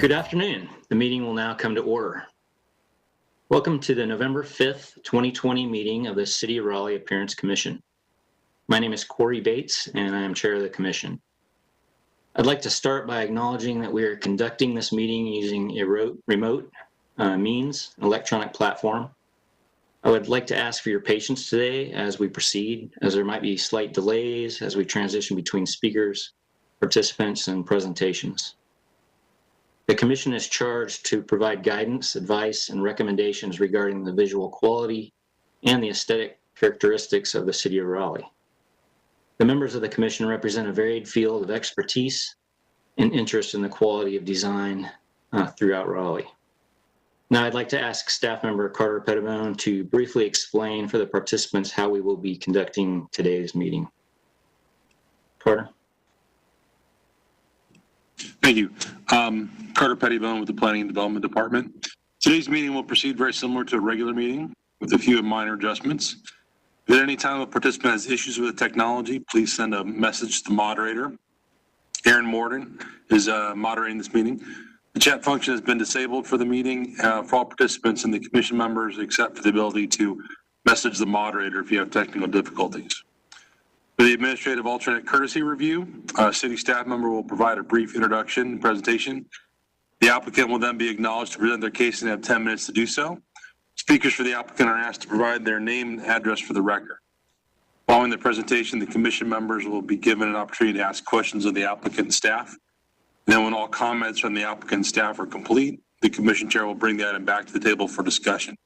Good afternoon. The meeting will now come to order. Welcome to the November 5th, 2020 meeting of the City of Raleigh Appearance Commission. My name is Corey Bates, and I am chair of the commission. I'd like to start by acknowledging that we are conducting this meeting using a remote means, an electronic platform. I would like to ask for your patience today as we proceed, as there might be slight delays as we transition between speakers, participants, and presentations. The commission is charged to provide guidance, advice, and recommendations regarding the visual quality and the aesthetic characteristics of the City of Raleigh. The members of the commission represent a varied field of expertise and interest in the quality of design throughout Raleigh. Now I'd like to ask staff member Carter Pettibone to briefly explain for the participants how we will be conducting today's meeting. Carter. Thank you. Carter Pettibone with the Planning and Development Department. Today's meeting will proceed very similar to a regular meeting with a few minor adjustments. If at any time a participant has issues with the technology, please send a message to the moderator. Aaron Morden is moderating this meeting. The chat function has been disabled for the meeting for all participants and the commission members, except for the ability to message the moderator if you have technical difficulties. For the administrative alternate courtesy review, a city staff member will provide a brief introduction and presentation. The applicant will then be acknowledged to present their case and have 10 minutes to do so. Speakers for the applicant are asked to provide their name and address for the record. Following the presentation, the commission members will be given an opportunity to ask questions of the applicant and staff. And then when all comments from the applicant and staff are complete, the commission chair will bring the item back to the table for discussion.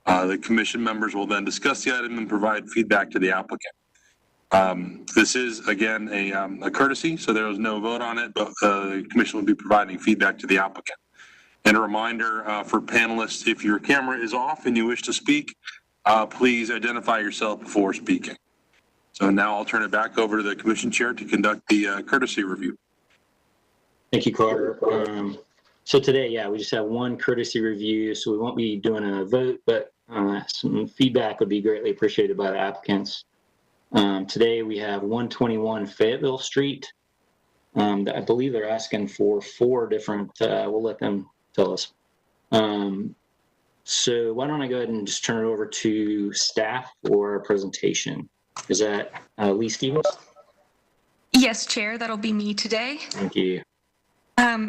The commission members will then discuss the item and provide feedback to the applicant. This is, again, a courtesy, so there is no vote on it, but the commission will be providing feedback to the applicant. And a reminder for panelists, if your camera is off and you wish to speak, please identify yourself before speaking. So now I'll turn it back over to the commission chair to conduct the courtesy review. Thank you, Carter. So today, we just have one courtesy review, so we won't be doing a vote, but some feedback would be greatly appreciated by the applicants. Today we have 121 Fayetteville Street. I believe they're asking for 4 different, we'll let them tell us. So why don't I go ahead and just turn it over to staff for a presentation. Is that Lee Stevens? Yes, Chair, that'll be me today. Thank you.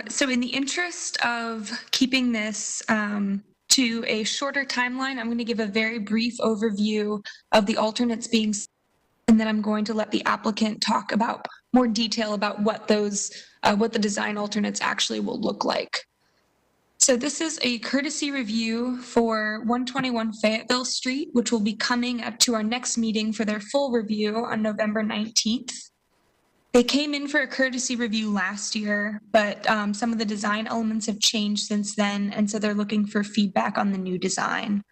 So in the interest of keeping this to a shorter timeline, I'm going to give a very brief overview of the alternates being, and then I'm going to let the applicant talk about more detail about what those, what the design alternates actually will look like. So this is a courtesy review for 121 Fayetteville Street, which will be coming up to our next meeting for their full review on November 19th. They came in for a courtesy review last year, but some of the design elements have changed since then, and so they're looking for feedback on the new design.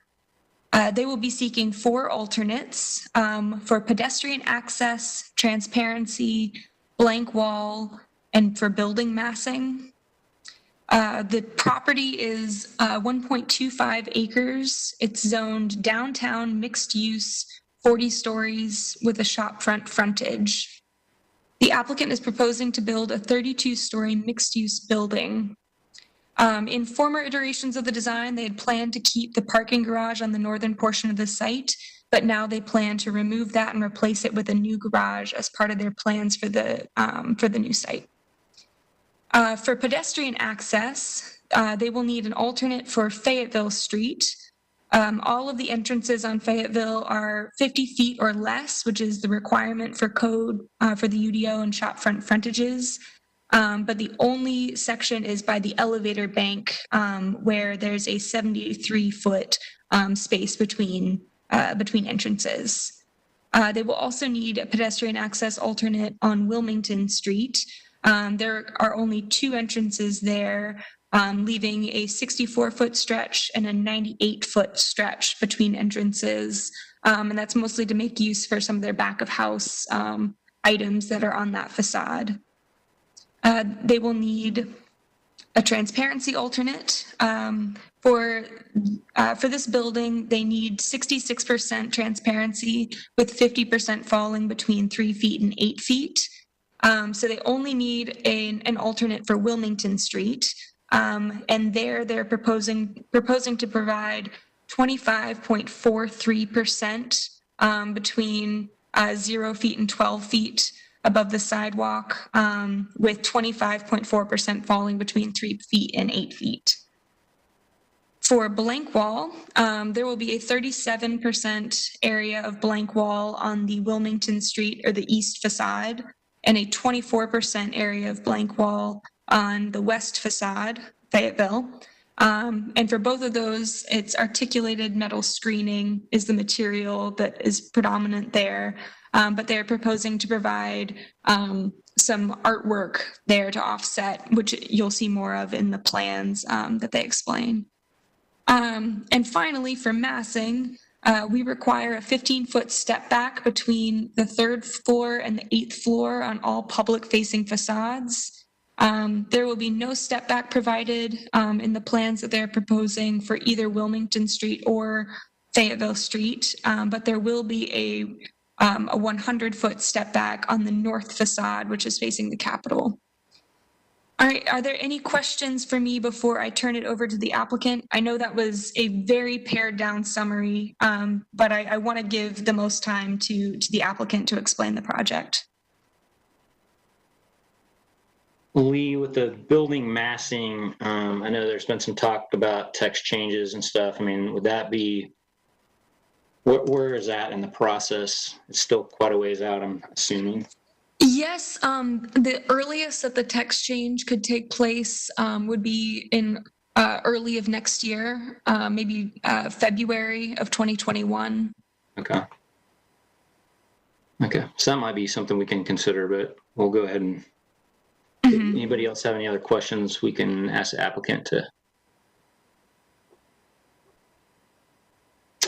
They will be seeking 4 alternates for pedestrian access, transparency, blank wall, and for building massing. The property is 1.25 acres. It's zoned downtown, mixed use, 40 stories with a shopfront frontage. The applicant is proposing to build a 32-story mixed-use building. In former iterations of the design, they had planned to keep the parking garage on the northern portion of the site, but now they plan to remove that and replace it with a new garage as part of their plans for the new site. For pedestrian access, they will need an alternate for Fayetteville Street. All of the entrances on Fayetteville are 50 feet or less, which is the requirement for code for the UDO and shopfront frontages. But the only section is by the elevator bank where there's a 73-foot space between entrances. They will also need a pedestrian access alternate on Wilmington Street. There are only 2 entrances there, leaving a 64-foot stretch and a 98-foot stretch between entrances. And that's mostly to make use for some of their back of house items that are on that facade. They will need a transparency alternate. For this building, they need 66% transparency with 50% falling between 3 feet and 8 feet. So they only need an alternate for Wilmington Street. And they're proposing to provide 25.43% between 0 feet and 12 feet above the sidewalk, with 25.4% falling between 3 feet and 8 feet. For blank wall, there will be a 37% area of blank wall on the Wilmington Street or the east facade, and a 24% area of blank wall on the west facade, Fayetteville. And for both of those, it's articulated metal screening is the material that is predominant there. But they're proposing to provide some artwork there to offset, which you'll see more of in the plans that they explain. And finally, for massing, we require a 15-foot step back between the 3rd floor and the 8th floor on all public-facing facades. There will be no step back provided in the plans that they're proposing for either Wilmington Street or Fayetteville Street, but there will be a 100-foot step back on the north facade, which is facing the Capitol. All right, are there any questions for me before I turn it over to the applicant? I know that was a very pared down summary, but I want to give the most time to the applicant to explain the project. Lee, with the building massing, I know there's been some talk about text changes and stuff. I mean, would that be, where is that in the process? It's still quite a ways out, I'm assuming. Yes, the earliest that the text change could take place would be in early of next year, maybe February of 2021. Okay. Okay, so that might be something we can consider, but we'll go ahead and, anybody else have any other questions we can ask the applicant to?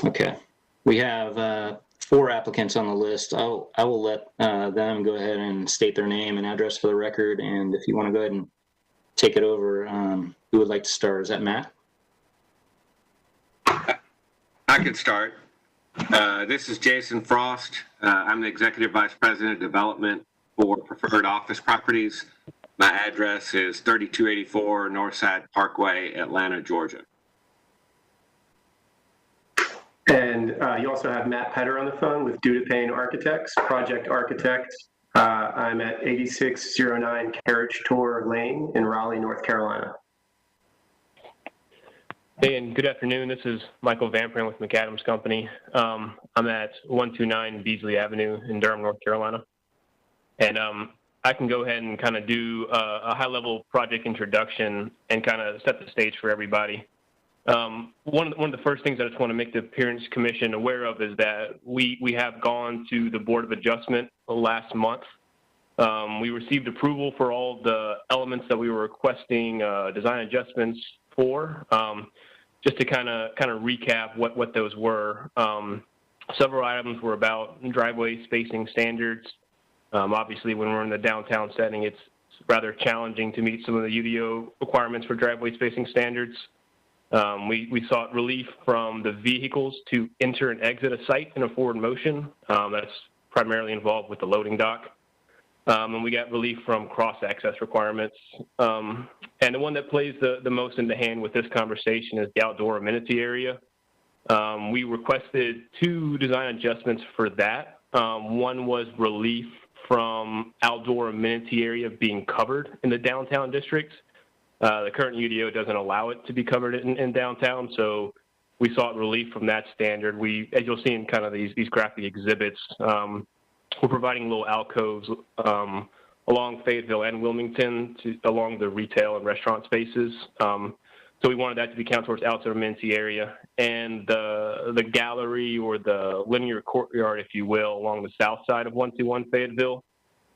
Okay, we have 4 applicants on the list. I will let them go ahead and state their name and address for the record. And if you want to go ahead and take it over, who would like to start? Is that Matt? I can start. This is Jason Frost. I'm the Executive Vice President of Development for Preferred Office Properties. My address is 3284 Northside Parkway, Atlanta, Georgia. And you also have Matt Petter on the phone with Dudapane Architects, project architect. I'm at 8609 Carriage Tour Lane in Raleigh, North Carolina. Hey, and good afternoon. This is Michael Vamprin with McAdams Company. I'm at 129 Beasley Avenue in Durham, North Carolina. And I can go ahead and kind of do a high-level project introduction and kind of set the stage for everybody. One of the first things I just want to make the Appearance Commission aware of is that we have gone to the Board of Adjustment last month. We received approval for all the elements that we were requesting design adjustments for. Just to kind of recap what those were. Several items were about driveway spacing standards. Obviously, when we're in the downtown setting, it's rather challenging to meet some of the UDO requirements for driveway spacing standards. We sought relief from the vehicles to enter and exit a site in a forward motion. That's primarily involved with the loading dock. And we got relief from cross-access requirements. And the one that plays the most into hand with this conversation is the outdoor amenity area. We requested 2 design adjustments for that. One was relief from outdoor amenity area being covered in the downtown district. The current UDO doesn't allow it to be covered in downtown, so we sought relief from that standard. As you'll see in kind of these graphic exhibits, we're providing little alcoves along Fayetteville and Wilmington along the retail and restaurant spaces. So we wanted that to be counted towards outdoor amenity area. And the gallery or the linear courtyard, if you will, along the south side of 121 Fayetteville,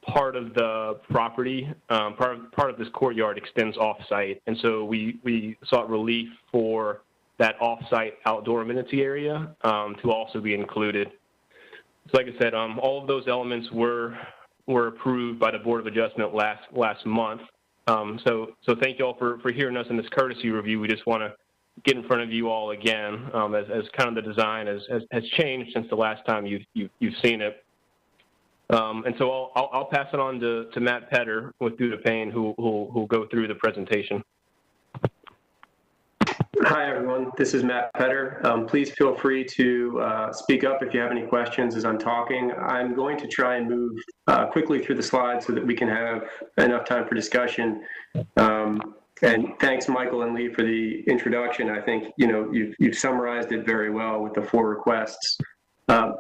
part of the property, part of this courtyard extends off-site. And so we sought relief for that off-site outdoor amenity area to also be included. So like I said, all of those elements were approved by the Board of Adjustment last month. So thank you all for hearing us in this courtesy review. We just want to get in front of you all again as kind of the design has changed since the last time you've seen it. And so I'll pass it on to Matt Petter with Dudapane, who'll go through the presentation. Hi, everyone. This is Matt Petter. Please feel free to speak up if you have any questions as I'm talking. I'm going to try and move quickly through the slides so that we can have enough time for discussion. And thanks, Michael and Lee, for the introduction. I think you've summarized it very well with the 4 requests.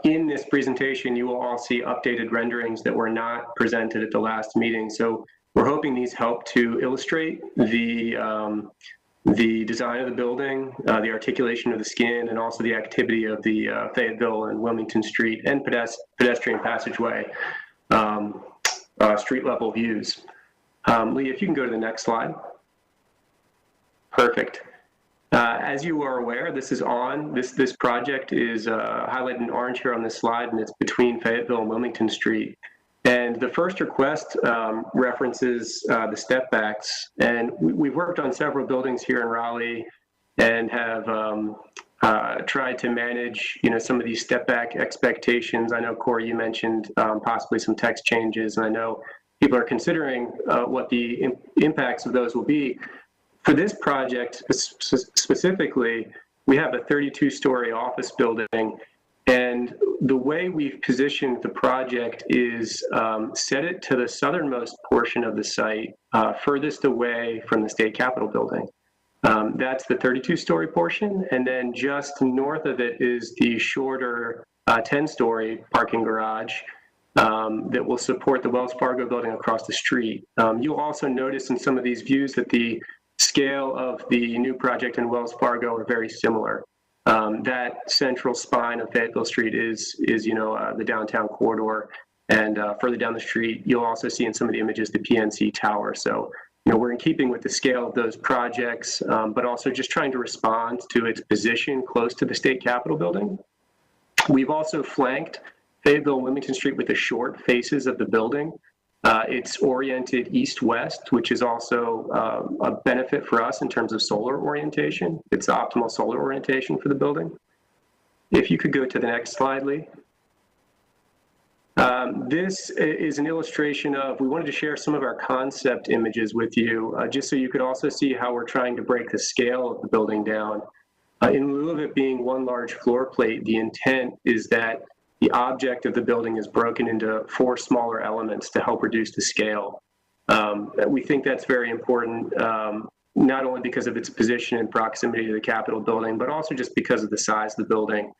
In this presentation, you will all see updated renderings that were not presented at the last meeting. So we're hoping these help to illustrate the design of the building, the articulation of the skin, and also the activity of the Fayetteville and Wilmington Street and pedestrian passageway street level views. Lee, if you can go to the next slide. Perfect. As you are aware, this project is highlighted in orange here on this slide, and it's between Fayetteville and Wilmington Street. And the first request references the step backs. And we've worked on several buildings here in Raleigh and have tried to manage, some of these step back expectations. I know, Corey, you mentioned possibly some text changes, and I know people are considering what the impacts of those will be. For this project specifically, we have a 32-story office building. And the way we've positioned the project is set it to the southernmost portion of the site, furthest away from the state capitol building. That's the 32-story portion, and then just north of it is the shorter 10-story parking garage that will support the Wells Fargo building across the street. You'll also notice in some of these views that the scale of the new project in Wells Fargo are very similar. That central spine of Fayetteville Street is the downtown corridor, and further down the street, you'll also see in some of the images the PNC Tower. So, we're in keeping with the scale of those projects, but also just trying to respond to its position close to the state capitol building. We've also flanked Fayetteville and Wilmington Street with the short faces of the building. It's oriented east-west, which is also a benefit for us in terms of solar orientation. It's optimal solar orientation for the building. If you could go to the next slide, Lee. This is an illustration of, we wanted to share some of our concept images with you, just so you could also see how we're trying to break the scale of the building down. In lieu of it being one large floor plate, the intent is that the object of the building is broken into 4 smaller elements to help reduce the scale. We think that's very important, not only because of its position and proximity to the Capitol building, but also just because of the size of the building.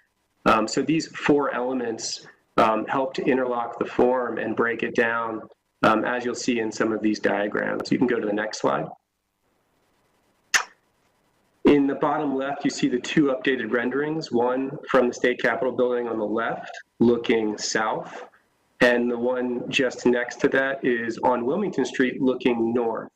So these 4 elements help to interlock the form and break it down, as you'll see in some of these diagrams. You can go to the next slide. In the bottom left, you see the 2 updated renderings, one from the state capitol building on the left, looking south, and the one just next to that is on Wilmington Street, looking north.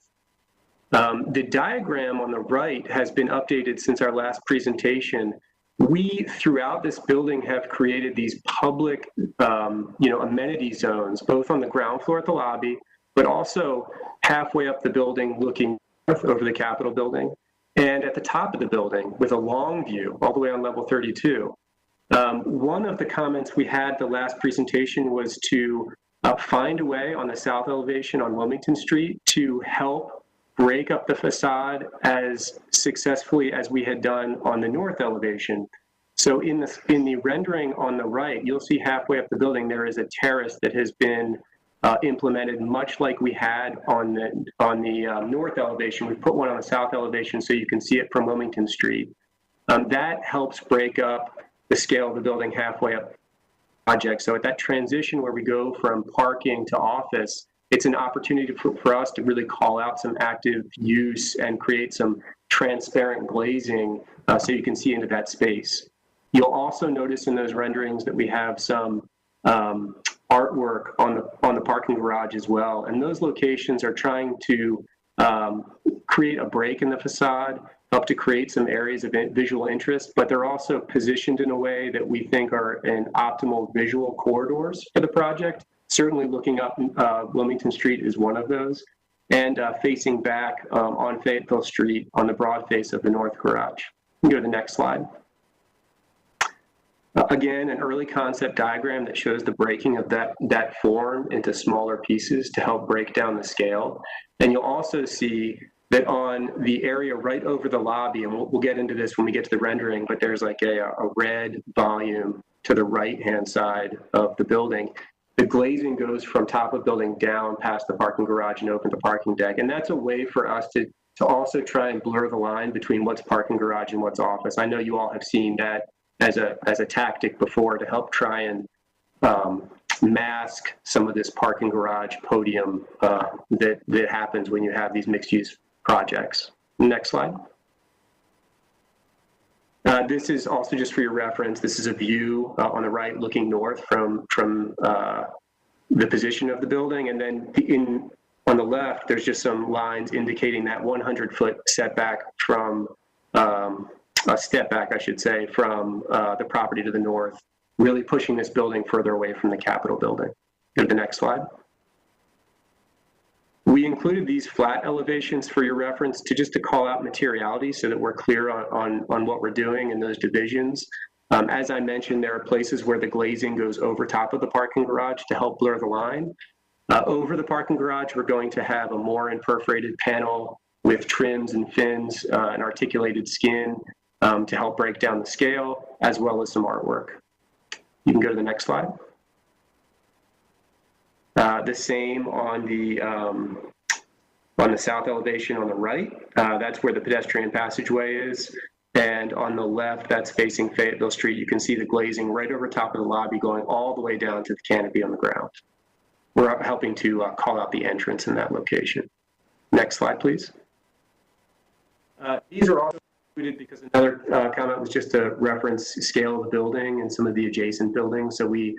The diagram on the right has been updated since our last presentation. We, throughout this building, have created these public, amenity zones, both on the ground floor at the lobby, but also halfway up the building, looking north over the Capitol building, and at the top of the building with a long view all the way on level 32. One of the comments we had the last presentation was to find a way on the south elevation on Wilmington Street to help break up the facade as successfully as we had done on the north elevation. So in the rendering on the right, you'll see halfway up the building there is a terrace that has been implemented much like we had on the north elevation. We put one on the south elevation so you can see it from Wilmington Street. That helps break up the scale of the building halfway up the project. So at that transition where we go from parking to office, it's an opportunity for us to really call out some active use and create some transparent glazing so you can see into that space. You'll also notice in those renderings that we have some artwork on the parking garage as well. And those locations are trying to create a break in the facade, help to create some areas of visual interest, but they're also positioned in a way that we think are in optimal visual corridors for the project. Certainly looking up Wilmington Street is one of those, and facing back on Fayetteville Street on the broad face of the north garage. You can go to the next slide. Again, an early concept diagram that shows the breaking of that form into smaller pieces to help break down the scale. And you'll also see that on the area right over the lobby, and we'll get into this when we get to the rendering, but there's like a red volume to the right-hand side of the building. The glazing goes from top of building down past the parking garage and open the parking deck. And that's a way for us to also try and blur the line between what's parking garage and what's office. I know you all have seen that as a tactic before to help try and mask some of this parking garage podium that happens when you have these mixed-use projects. Next slide. This is also just for your reference. This is a view on the right looking north from the position of the building. And then on the left, there's just some lines indicating that 100-foot setback from, a step back, I should say, from the property to the north, really pushing this building further away from the Capitol building. Go to the next slide. We included these flat elevations for your reference just to call out materiality so that we're clear on what we're doing in those divisions. As I mentioned, there are places where the glazing goes over top of the parking garage to help blur the line. Over the parking garage, we're going to have a more perforated panel with trims and fins and articulated skin to help break down the scale, as well as some artwork. You can go to the next slide. The same on the south elevation on the right. That's where the pedestrian passageway is. And on the left, that's facing Fayetteville Street. You can see the glazing right over top of the lobby going all the way down to the canopy on the ground. We're helping to call out the entrance in that location. Next slide, please. These are also included because another comment was just to reference scale of the building and some of the adjacent buildings. So we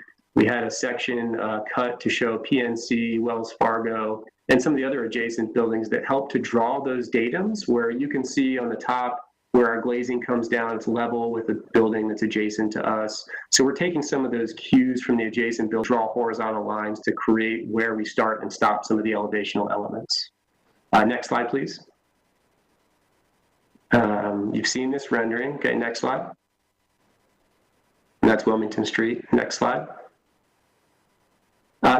had a section cut to show PNC, Wells Fargo, and some of the other adjacent buildings that help to draw those datums where you can see on the top where our glazing comes down, it's level with the building that's adjacent to us. So we're taking some of those cues from the adjacent building, draw horizontal lines to create where we start and stop some of the elevational elements. Next slide, please. You've seen this rendering. Okay, next slide. And that's Wilmington Street. Next slide.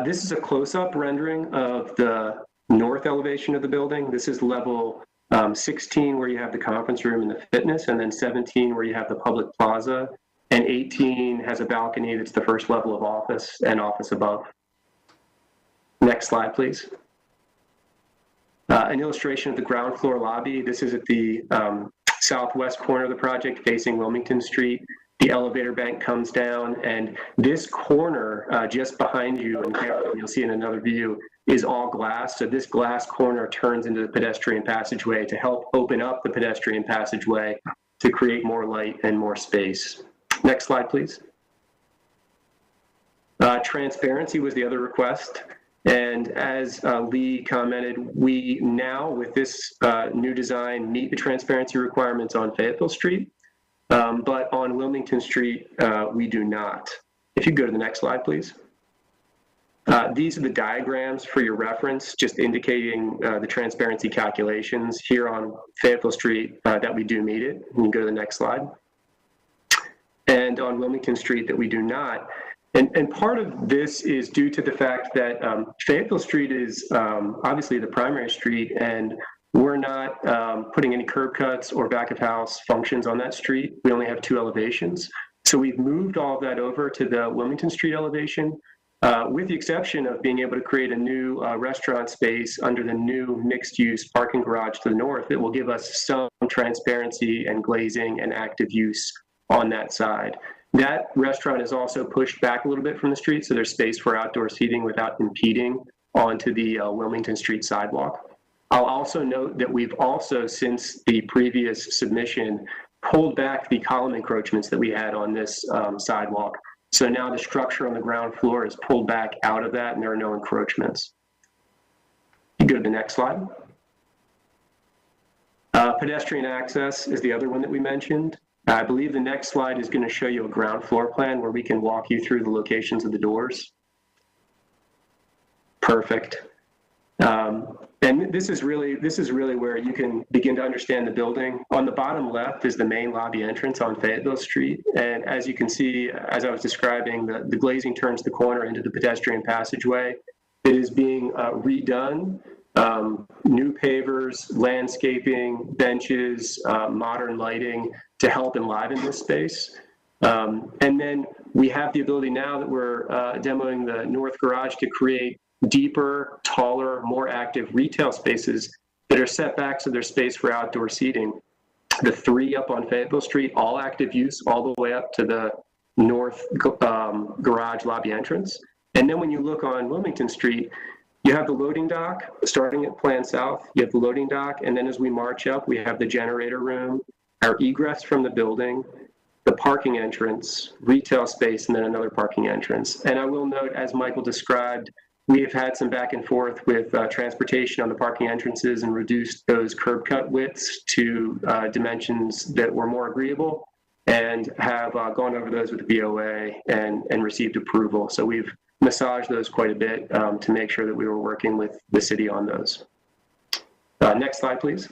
This is a close-up rendering of the north elevation of the building. This is level 16 where you have the conference room and the fitness, and then 17 where you have the public plaza, and 18 has a balcony that's the first level of office and office above. Next slide, please. An illustration of the ground floor lobby. This is at the southwest corner of the project facing Wilmington Street. The elevator bank comes down, and this corner just behind you, and you'll see in another view, is all glass. So this glass corner turns into the pedestrian passageway to help open up the pedestrian passageway to create more light and more space. Next slide, please. Transparency was the other request. And as Lee commented, we now, with this new design, meet the transparency requirements on Fayetteville Street. But on Wilmington Street, we do not. If you go to the next slide, please. These are the diagrams for your reference, just indicating the transparency calculations here on Fayetteville Street that we do meet it. You can go to the next slide. And on Wilmington Street that we do not. And part of this is due to the fact that Fayetteville Street is obviously the primary street, and we're not putting any curb cuts or back of house functions on that street. We only have 2 elevations. So we've moved all of that over to the Wilmington Street elevation, with the exception of being able to create a new restaurant space under the new mixed-use parking garage to the north. It will give us some transparency and glazing and active use on that side. That restaurant is also pushed back a little bit from the street, so there's space for outdoor seating without impeding onto the Wilmington Street sidewalk. I'll also note that we've also, since the previous submission, pulled back the column encroachments that we had on this sidewalk. So now the structure on the ground floor is pulled back out of that, and there are no encroachments. You go to the next slide. Pedestrian access is the other one that we mentioned. I believe the next slide is going to show you a ground floor plan where we can walk you through the locations of the doors. Perfect. And this is really where you can begin to understand the building. On the bottom left is the main lobby entrance on Fayetteville Street. And as you can see, as I was describing, the glazing turns the corner into the pedestrian passageway. It is being redone new pavers, landscaping, benches, modern lighting to help enliven this space. And then we have the ability now that we're demoing the north garage to create deeper, taller, more active retail spaces that are set back so there's space for outdoor seating. The 3 up on Fayetteville Street, all active use all the way up to the north garage lobby entrance. And then when you look on Wilmington Street, you have the loading dock starting at Plan South, you have the loading dock, and then as we march up, we have the generator room, our egress from the building, the parking entrance, retail space, and then another parking entrance. And I will note, as Michael described, we have had some back and forth with transportation on the parking entrances and reduced those curb cut widths to dimensions that were more agreeable, and have gone over those with the BOA and received approval. So we've massaged those quite a bit to make sure that we were working with the city on those. Next slide, please.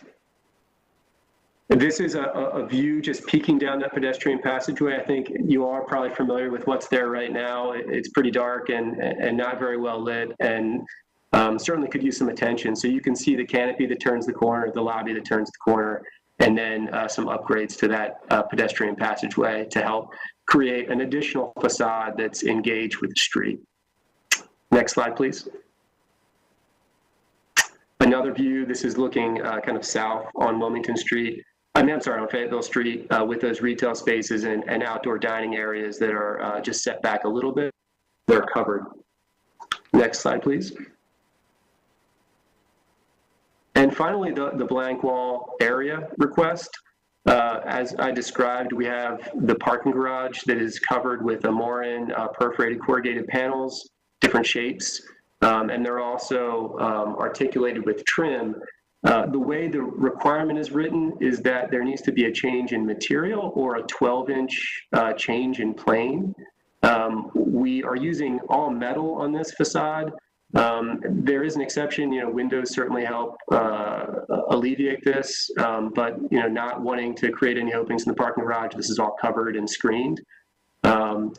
This is a view just peeking down that pedestrian passageway. I think you are probably familiar with what's there right now. It's pretty dark and not very well lit, and certainly could use some attention. So you can see the canopy that turns the corner, the lobby that turns the corner, and then some upgrades to that pedestrian passageway to help create an additional facade that's engaged with the street. Next slide, please. Another view, this is looking kind of south on Wilmington Street. I'm sorry, on Fayetteville Street with those retail spaces and outdoor dining areas that are just set back a little bit. They're covered. Next slide, please. And finally, the blank wall area request. As I described, we have the parking garage that is covered with a Morin perforated corrugated panels, different shapes, and they're also articulated with trim. The way the requirement is written is that there needs to be a change in material or a 12-inch change in plane. We are using all metal on this facade. There is an exception, windows certainly help alleviate this, but not wanting to create any openings in the parking garage, this is all covered and screened.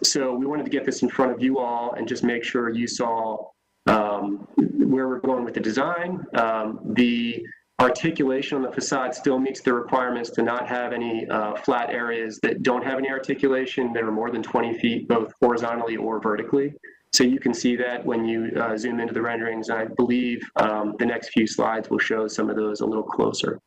So we wanted to get this in front of you all and just make sure you saw where we're going with the design. The articulation on the facade still meets the requirements to not have any flat areas that don't have any articulation that are more than 20 feet, both horizontally or vertically. So you can see that when you zoom into the renderings. I believe the next few slides will show some of those a little closer.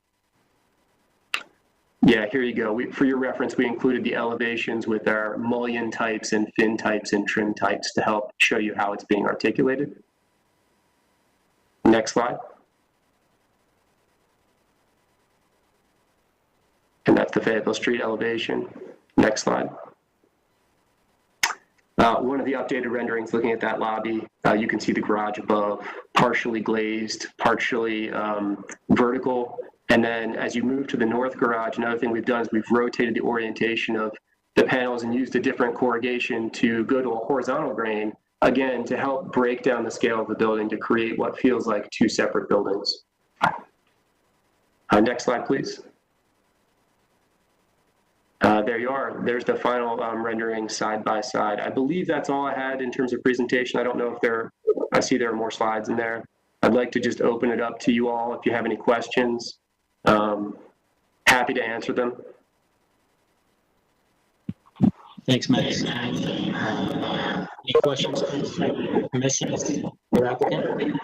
Yeah, here you go. For your reference, we included the elevations with our mullion types and fin types and trim types to help show you how it's being articulated. Next slide. And that's the Fayetteville Street elevation. Next slide. One of the updated renderings looking at that lobby, you can see the garage above, partially glazed, partially vertical. And then as you move to the north garage, another thing we've done is we've rotated the orientation of the panels and used a different corrugation to go to a horizontal grain, again, to help break down the scale of the building to create what feels like 2 separate buildings. Next slide, please. There you are. There's the final rendering side by side. I believe that's all I had in terms of presentation. I don't know if I see there are more slides in there. I'd like to just open it up to you all if you have any questions. Happy to answer them. Thanks, Matt. Any questions from the commission or applicant?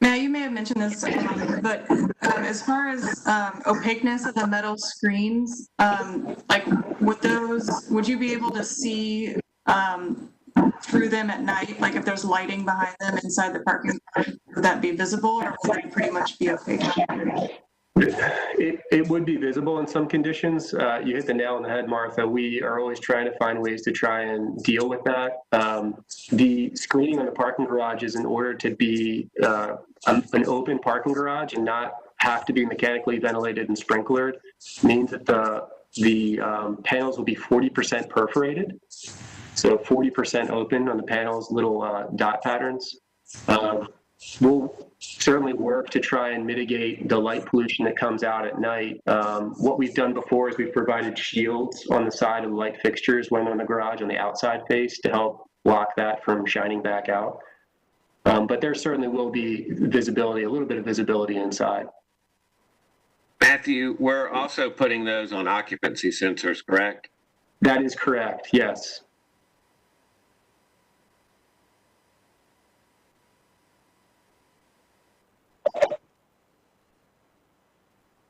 Now, you may have mentioned this, but as far as opaqueness of the metal screens, like with those, would you be able to see through them at night? Like if there's lighting behind them inside the parking lot, would that be visible, or would it pretty much be opaque? It would be visible in some conditions. You hit the nail on the head, Martha. We are always trying to find ways to try and deal with that. The screening on the parking garage is in order to be an open parking garage and not have to be mechanically ventilated and sprinklered. Means that the panels will be 40% perforated. So 40% open on the panels, little dot patterns. we'll certainly work to try and mitigate the light pollution that comes out at night. What we've done before is we've provided shields on the side of the light fixtures when on the garage on the outside face to help block that from shining back out. But there certainly will be visibility, a little bit of visibility inside. Matthew, we're also putting those on occupancy sensors, correct? That is correct, yes.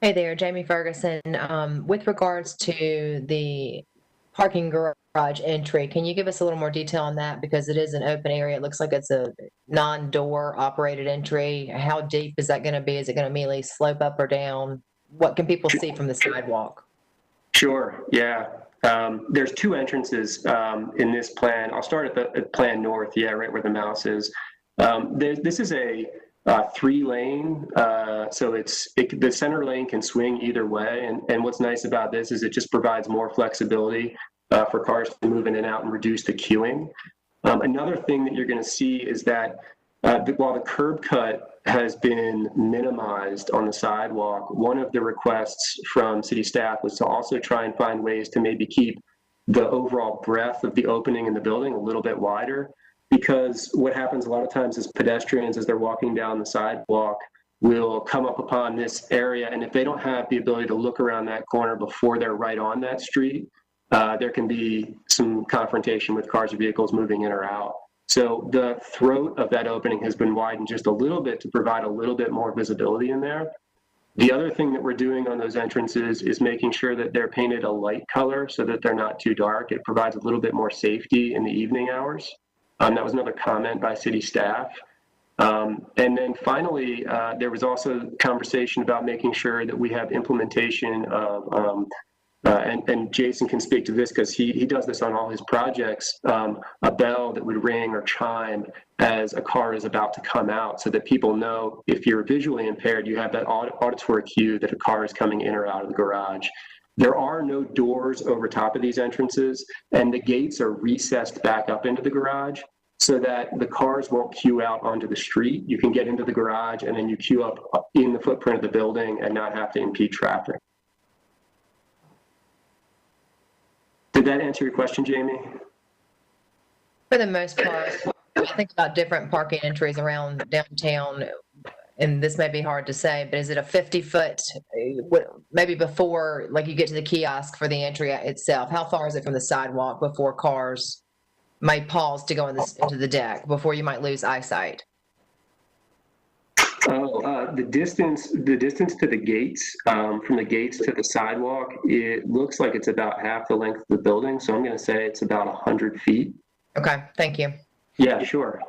Hey there, Jamie Ferguson. With regards to the parking garage entry, can you give us a little more detail on that? Because it is an open area. It looks like it's a non-door operated entry. How deep is that going to be? Is it going to immediately slope up or down? What can people see from the sidewalk? Sure, yeah. There's two entrances in this plan. I'll start at plan north, yeah, right where the mouse is. This is a 3-lane, so the center lane can swing either way. And what's nice about this is it just provides more flexibility for cars to move in and out and reduce the queuing. Another thing that you're going to see is that while the curb cut has been minimized on the sidewalk, one of the requests from city staff was to also try and find ways to maybe keep the overall breadth of the opening in the building a little bit wider. Because what happens a lot of times is pedestrians, as they're walking down the sidewalk, will come up upon this area, and if they don't have the ability to look around that corner before they're right on that street, there can be some confrontation with cars or vehicles moving in or out. So the throat of that opening has been widened just a little bit to provide a little bit more visibility in there. The other thing that we're doing on those entrances is making sure that they're painted a light color so that they're not too dark. It provides a little bit more safety in the evening hours. That was another comment by city staff. And then finally, there was also conversation about making sure that we have implementation of, and Jason can speak to this because he does this on all his projects, a bell that would ring or chime as a car is about to come out so that people know if you're visually impaired, you have that auditory cue that a car is coming in or out of the garage. There are no doors over top of these entrances, and the gates are recessed back up into the garage so that the cars won't queue out onto the street. You can get into the garage and then you queue up in the footprint of the building and not have to impede traffic. Did that answer your question, Jamie? For the most part, I think about different parking entries around downtown, and this may be hard to say, but is it a 50-foot, maybe before, like you get to the kiosk for the entry itself, how far is it from the sidewalk before cars might pause to go into the deck, before you might lose eyesight? The distance to the gates, from the gates to the sidewalk, it looks like it's about half the length of the building. So I'm going to say it's about 100 feet. Okay, thank you. Yeah, sure.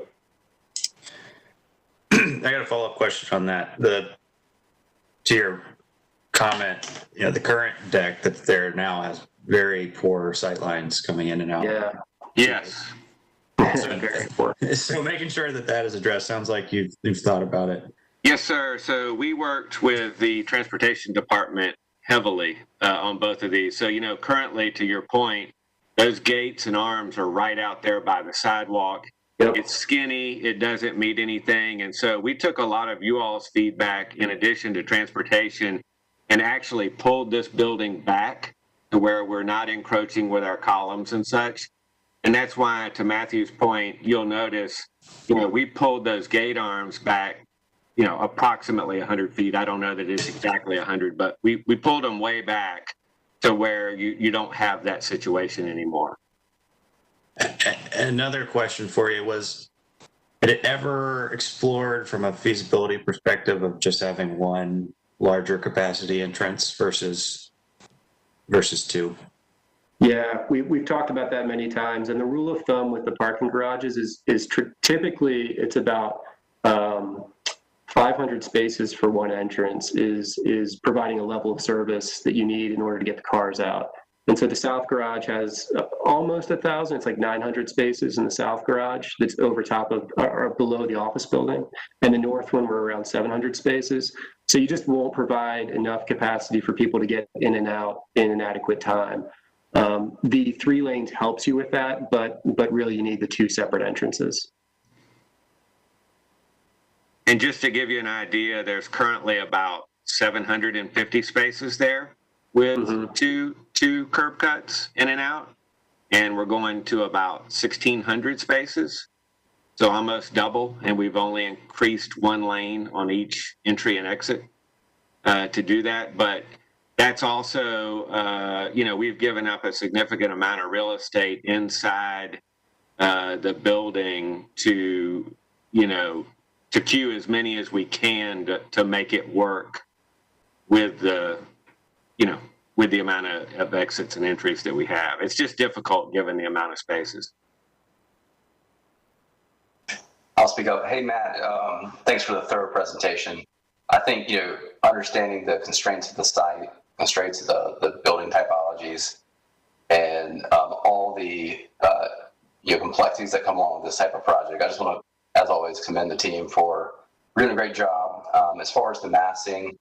I got a follow-up question on that. To your comment, the current deck that's there now has very poor sight lines coming in and out. Yeah. Yes. Very poor. So making sure that is addressed sounds like you've thought about it. Yes, sir. So we worked with the transportation department heavily on both of these. So, currently, to your point, those gates and arms are right out there by the sidewalk. Yep. It's skinny. It doesn't meet anything. And so we took a lot of you all's feedback in addition to transportation and actually pulled this building back to where we're not encroaching with our columns and such. And that's why, to Matthew's point, you'll notice, we pulled those gate arms back, approximately 100 feet. I don't know that it's exactly 100, but we pulled them way back to where you don't have that situation anymore. Another question for you was, had it ever explored from a feasibility perspective of just having one larger capacity entrance versus two? Yeah, we've talked about that many times, and the rule of thumb with the parking garages is typically it's about 500 spaces for one entrance is providing a level of service that you need in order to get the cars out. And so the south garage has almost 1,000. It's like 900 spaces in the south garage that's over top of or below the office building, and the north one we're around 700 spaces. So you just won't provide enough capacity for people to get in and out in an adequate time. The 3 lanes helps you with that, but really you need the 2 separate entrances. And just to give you an idea, there's currently about 750 spaces there with two curb cuts in and out, and we're going to about 1,600 spaces, so almost double, and we've only increased one lane on each entry and exit to do that. But that's also, we've given up a significant amount of real estate inside the building to queue as many as we can to make it work with the amount of exits and entries that we have. It's just difficult given the amount of spaces. I'll speak up. Hey, Matt, thanks for the thorough presentation. I think, understanding the constraints of the site, constraints of the building typologies, and all the complexities that come along with this type of project. I just want to, as always, commend the team for doing a great job. As far as the massing,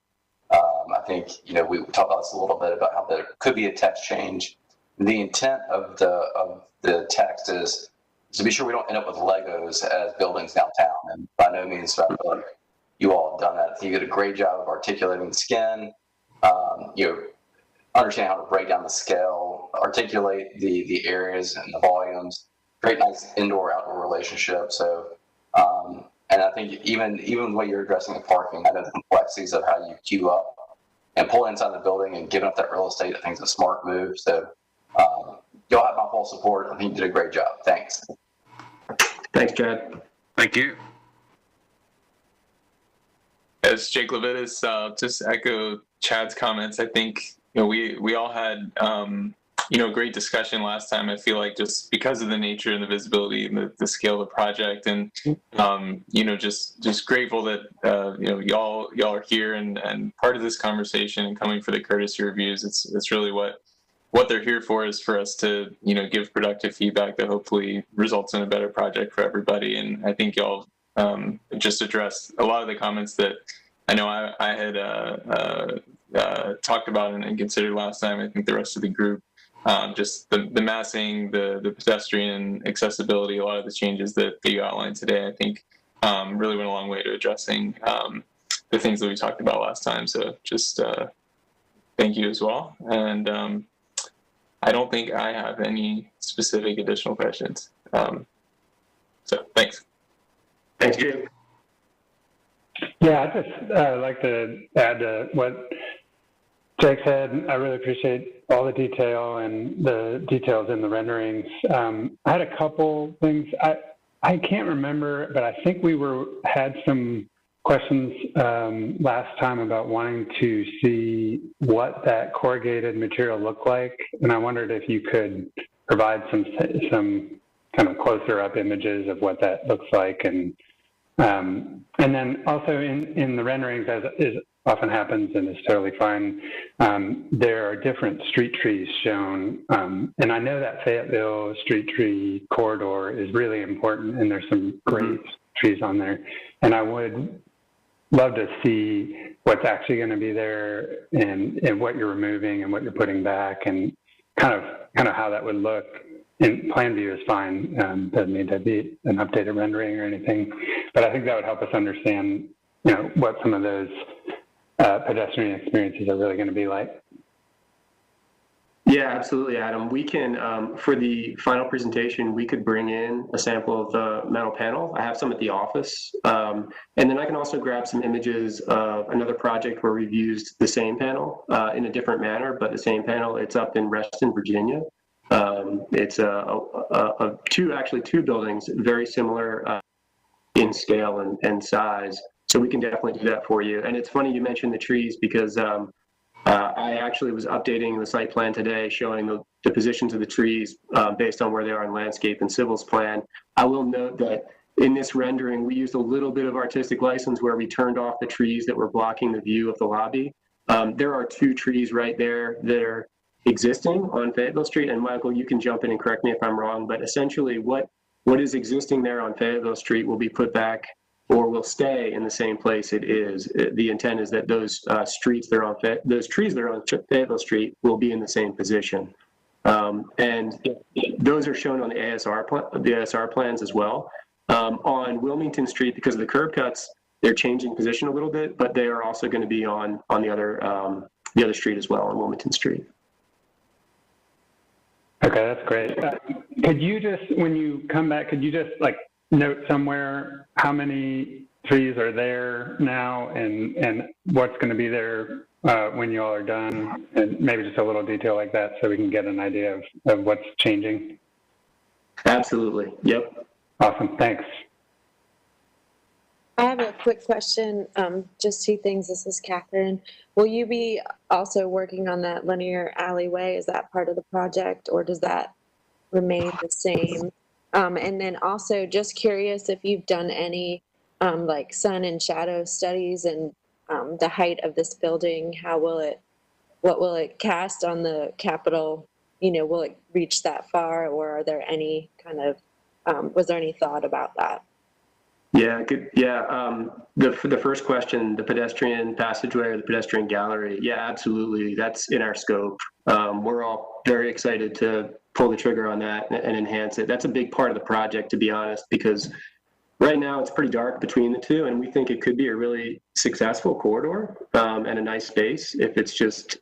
I think, we talked about this a little bit about how there could be a text change. The intent of the text is to be sure we don't end up with Legos as buildings downtown. And by no means, I feel like you all have done that. I think you did a great job of articulating the skin, understand how to break down the scale, articulate the areas and the volumes, great nice indoor-outdoor relationship. So, and I think even the way you're addressing the parking, I know the complexities of how you queue up and pull inside the building and giving up that real estate, I think is a smart move. So y'all have my full support. I think you did a great job. Thanks. Thanks, Chad. Thank you. As Jake Levitas, just echo Chad's comments. I think we all had great discussion last time. I feel like just because of the nature and the visibility and the scale of the project, and just grateful that y'all are here and part of this conversation and coming for the courtesy reviews. It's really what they're here for, is for us to give productive feedback that hopefully results in a better project for everybody. And I think y'all just addressed a lot of the comments that I know I had talked about and considered last time. I think the rest of the group, just the massing, the pedestrian accessibility, a lot of the changes that you outlined today, I think really went a long way to addressing the things that we talked about last time. So just thank you as well. And I don't think I have any specific additional questions. So thanks. Thanks, Jake. Yeah, I'd just like to add to what Jake said. I really appreciate all the detail and the details in the renderings. I had a couple things. I can't remember, but I think we had some questions last time about wanting to see what that corrugated material looked like, and I wondered if you could provide some kind of closer up images of what that looks like, and then also in the renderings, as is often happens, and it's totally fine, there are different street trees shown, and I know that Fayetteville street tree corridor is really important, and there's some great trees on there, and I would love to see what's actually going to be there, and what you're removing and what you're putting back, and kind of how that would look. And plan view is fine. Doesn't need to be an updated rendering or anything, but I think that would help us understand, what some of those pedestrian experiences are really going to be like. Yeah, absolutely, Adam. We can, for the final presentation, we could bring in a sample of the metal panel. I have some at the office. And then I can also grab some images of another project where we've used the same panel in a different manner, but the same panel. It's up in Reston, Virginia. It's two buildings, very similar in scale and size. So we can definitely do that for you. And it's funny you mentioned the trees, because I actually was updating the site plan today, showing the positions of the trees based on where they are in landscape and civils plan. I will note that in this rendering, we used a little bit of artistic license where we turned off the trees that were blocking the view of the lobby. There are two trees right there that are existing on Fayetteville Street, and Michael, you can jump in and correct me if I'm wrong, but essentially what is existing there on Fayetteville Street will be put back, or will stay in the same place it is. The intent is that those trees that are on Fayetteville Street will be in the same position, and those are shown on the ASR plans as well. On Wilmington Street, because of the curb cuts, they're changing position a little bit, but they are also going to be on the other street as well, on Wilmington Street. Okay, that's great. Could you just, when you come back, could you just like note somewhere how many trees are there now and what's going to be there when you all are done, and maybe just a little detail like that so we can get an idea of what's changing? Absolutely. Yep. Awesome. Thanks. I have a quick question, just two things. This is Catherine. Will you be also working on that linear alleyway? Is that part of the project, or does that remain the same? And then also just curious if you've done any like sun and shadow studies and the height of this building. What will it cast on the Capitol? You know, will it reach that far, or are there any kind of, was there any thought about that? Yeah, good. Yeah, the first question, the pedestrian passageway or the pedestrian gallery, yeah, absolutely. That's in our scope. We're all very excited to pull the trigger on that and enhance it. That's a big part of the project, to be honest, because right now it's pretty dark between the two, and we think it could be a really successful corridor and a nice space if it's just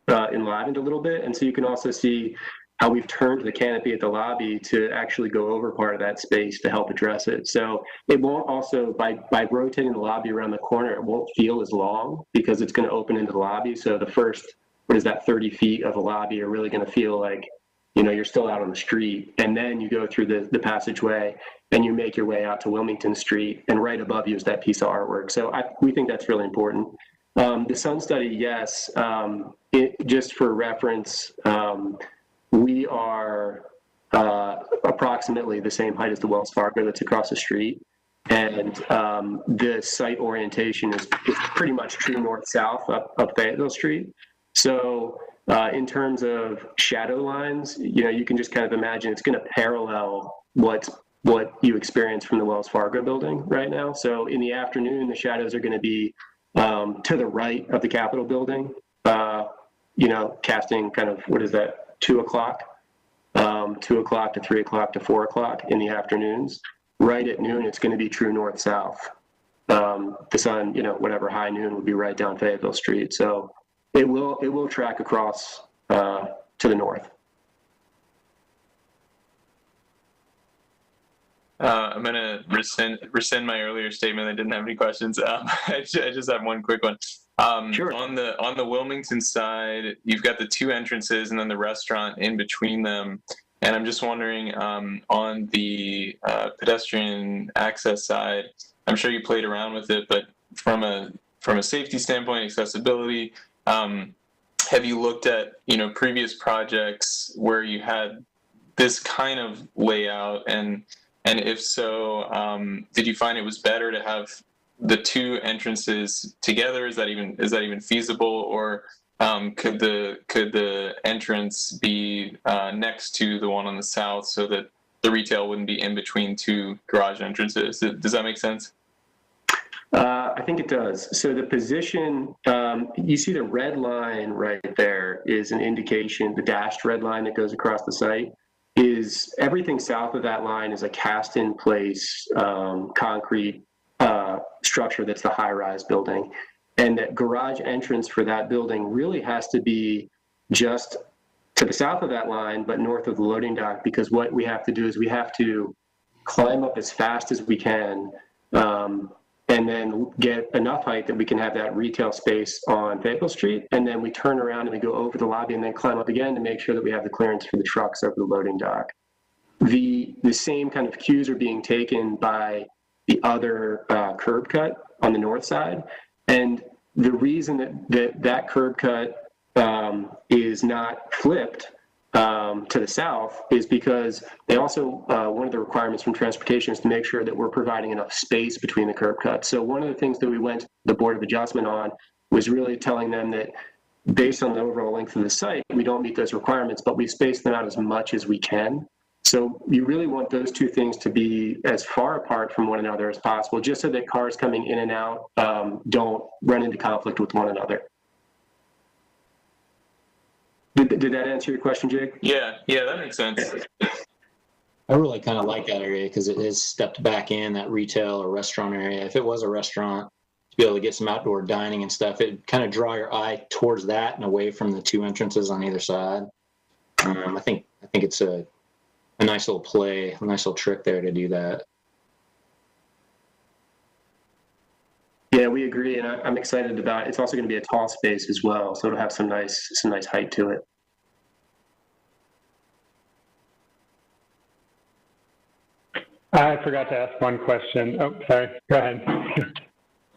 enlivened a little bit. And so you can also see how we've turned the canopy at the lobby to actually go over part of that space to help address it. So it won't also, by rotating the lobby around the corner, it won't feel as long because it's going to open into the lobby. So the first, 30 feet of the lobby are really going to feel like, you know, you're still out on the street. And then you go through the passageway and you make your way out to Wilmington Street, and right above you is that piece of artwork. So we think that's really important. The sun study, yes, just for reference, we are approximately the same height as the Wells Fargo that's across the street. And the site orientation is pretty much true north-south up Fayetteville Street. So in terms of shadow lines, you know, you can just kind of imagine it's going to parallel what you experience from the Wells Fargo building right now. So in the afternoon, the shadows are going to be to the right of the Capitol building, you know, casting kind of, 2 o'clock, 2 o'clock to 3 o'clock to 4 o'clock in the afternoons. Right at noon, it's going to be true north-south. The sun, you know, whatever high noon would be right down Fayetteville Street. So it will track across to the north. I'm going to rescind my earlier statement. I didn't have any questions. I just have one quick one. Sure. On the Wilmington side, you've got the two entrances and then the restaurant in between them. And I'm just wondering, on the pedestrian access side, I'm sure you played around with it, but from a safety standpoint, accessibility, have you looked at, you know, previous projects where you had this kind of layout, and if so, did you find it was better to have the two entrances together? Is that even feasible, or could the entrance be next to the one on the south so that the retail wouldn't be in between two garage entrances? Does that make sense? I think it does. So the position, you see the red line right there is an indication, the dashed red line that goes across the site, is everything south of that line is a cast in place concrete structure that's the high-rise building. And that garage entrance for that building really has to be just to the south of that line, but north of the loading dock, because what we have to do is we have to climb up as fast as we can and then get enough height that we can have that retail space on Fayetteville Street. And then we turn around and we go over the lobby and then climb up again to make sure that we have the clearance for the trucks over the loading dock. The same kind of cues are being taken by the other curb cut on the north side. And the reason that curb cut is not flipped to the south is because they also, one of the requirements from transportation is to make sure that we're providing enough space between the curb cuts. So one of the things that we went to the Board of Adjustment on was really telling them that based on the overall length of the site, we don't meet those requirements, but we space them out as much as we can. So you really want those two things to be as far apart from one another as possible, just so that cars coming in and out don't run into conflict with one another. Did that answer your question, Jake? Yeah, that makes sense. I really kind of like that area because it is stepped back in that retail or restaurant area. If it was a restaurant, to be able to get some outdoor dining and stuff, it'd kind of draw your eye towards that and away from the two entrances on either side. I think it's a nice little play, a nice little trick there to do that. Yeah, we agree, and I'm excited about it. It's also going to be a tall space as well, so it'll have some nice height to it. I forgot to ask one question. Oh, sorry. Go ahead.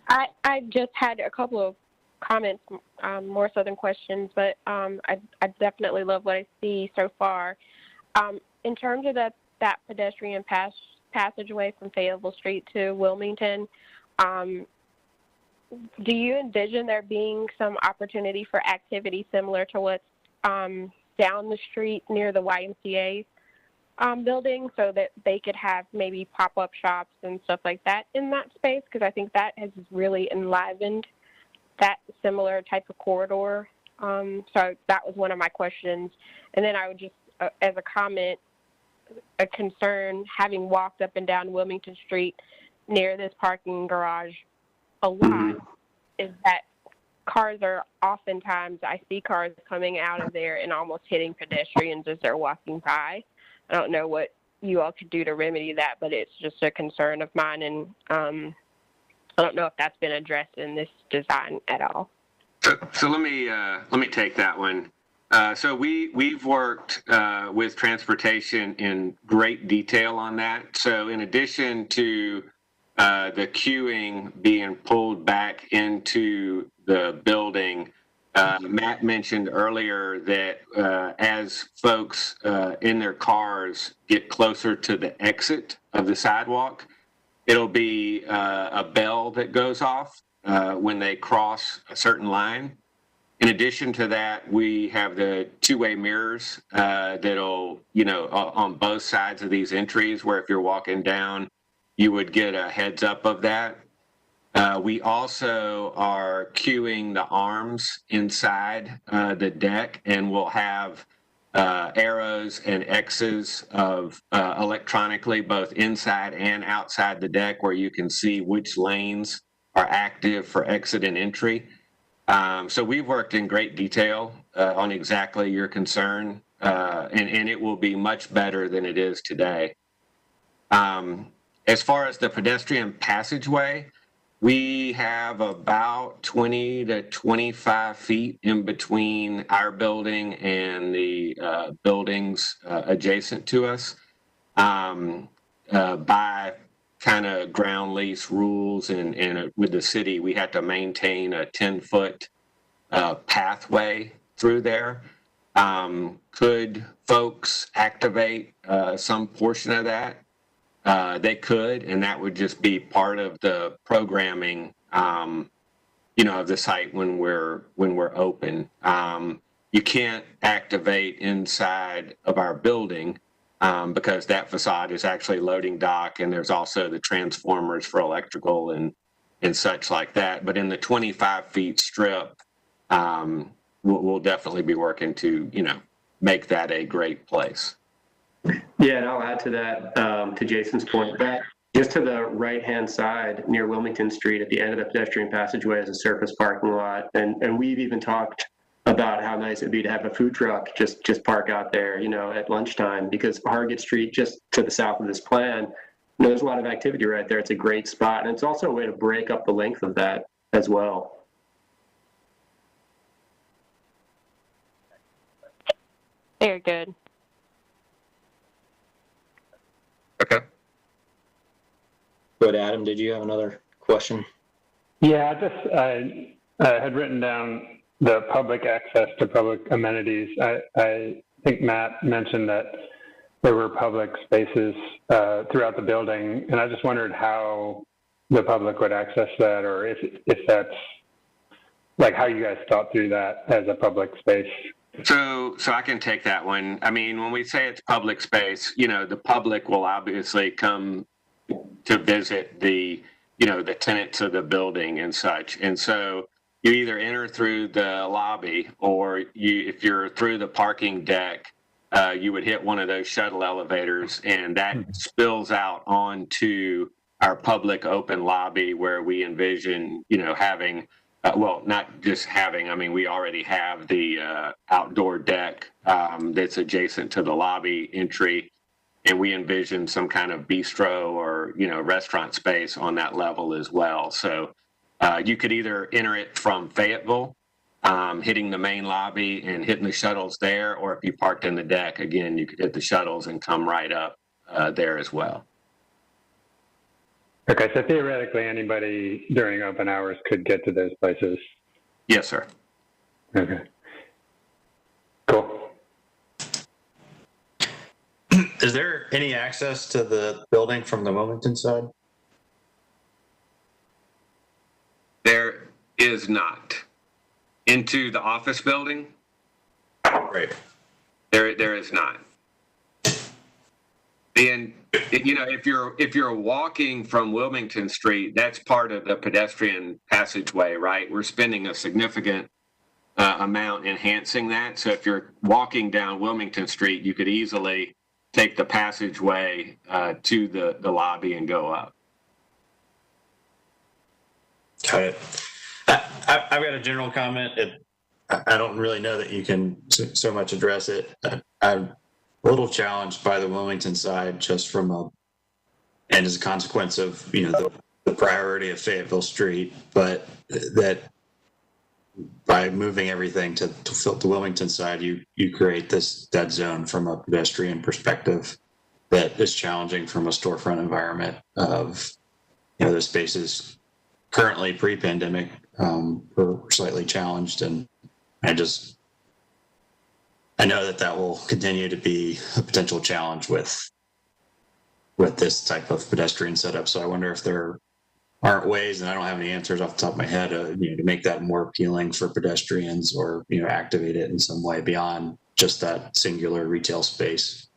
I just had a couple of comments, more so than questions, but I definitely love what I see so far. In terms of that pedestrian passageway from Fayetteville Street to Wilmington, do you envision there being some opportunity for activity similar to what's down the street near the YMCA building, so that they could have maybe pop-up shops and stuff like that in that space? Because I think that has really enlivened that similar type of corridor. So that was one of my questions. And then I would just, as a comment, a concern, having walked up and down Wilmington Street near this parking garage a lot, is that cars are oftentimes, I see cars coming out of there and almost hitting pedestrians as they're walking by. I don't know what you all could do to remedy that, but it's just a concern of mine, and I don't know if that's been addressed in this design at all. So let me take that one. So we've worked with transportation in great detail on that. So in addition to the queuing being pulled back into the building, Matt mentioned earlier that as folks in their cars get closer to the exit of the sidewalk, it'll be a bell that goes off when they cross a certain line. In addition to that, we have the two-way mirrors that'll, on both sides of these entries, where if you're walking down, you would get a heads up of that. We also are queuing the arms inside the deck, and we'll have arrows and X's of electronically both inside and outside the deck, where you can see which lanes are active for exit and entry. So we've worked in great detail on exactly your concern, and it will be much better than it is today. As far as the pedestrian passageway, we have about 20 to 25 feet in between our building and the buildings adjacent to us. By kind of ground lease rules and with the city, we had to maintain a 10-foot pathway through there. Could folks activate some portion of that? They could, and that would just be part of the programming, of the site when we're open. You can't activate inside of our building because that facade is actually loading dock, and there's also the transformers for electrical and such like that. But in the 25 feet strip, we'll definitely be working to, make that a great place. Yeah, and I'll add to that, to Jason's point, that just to the right-hand side near Wilmington Street at the end of the pedestrian passageway is a surface parking lot. And we've even talked about how nice it'd be to have a food truck just park out there, at lunchtime, because Hargett Street, just to the south of this plan, there's a lot of activity right there. It's a great spot. And it's also a way to break up the length of that as well. Very good. Okay. But Adam, did you have another question? Yeah, I had written down the public access to public amenities. I think Matt mentioned that there were public spaces throughout the building, and I just wondered how the public would access that, or if that's like how you guys thought through that as a public space. So I can take that one. I mean, when we say it's public space, the public will obviously come to visit the tenants of the building and such. And so you either enter through the lobby, or if you're through the parking deck, you would hit one of those shuttle elevators, and that spills out onto our public open lobby where we envision, having, well, not just having, I mean, we already have the outdoor deck that's adjacent to the lobby entry, and we envision some kind of bistro or, restaurant space on that level as well. So you could either enter it from Fayetteville, hitting the main lobby and hitting the shuttles there, or if you parked in the deck, again, you could hit the shuttles and come right up there as well. Okay, so theoretically, anybody during open hours could get to those places? Yes, sir. Okay. Cool. Is there any access to the building from the Wilmington side? There is not. Into the office building? Right. There is not. And if you're walking from Wilmington Street, that's part of the pedestrian passageway, right? We're spending a significant amount enhancing that. So if you're walking down Wilmington Street, you could easily take the passageway to the lobby and go up. Got it. I've got a general comment. I don't really know that you can so much address it. I'm a little challenged by the Wilmington side just and as a consequence of, the priority of Fayetteville Street, but that by moving everything to the Wilmington side, you create this dead zone from a pedestrian perspective that is challenging from a storefront environment of, the spaces currently pre-pandemic were slightly challenged. And I know that will continue to be a potential challenge with this type of pedestrian setup. So I wonder if there aren't ways, and I don't have any answers off the top of my head, to make that more appealing for pedestrians or, activate it in some way beyond just that singular retail space.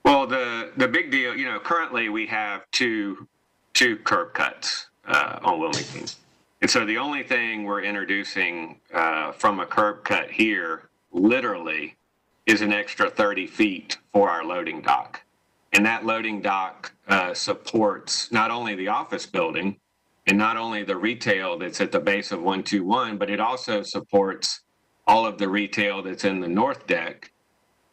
Well, the big deal, currently we have two curb cuts on Wilmington. And so the only thing we're introducing from a curb cut here, literally, is an extra 30 feet for our loading dock. And that loading dock supports not only the office building and not only the retail that's at the base of 121, but it also supports all of the retail that's in the north deck.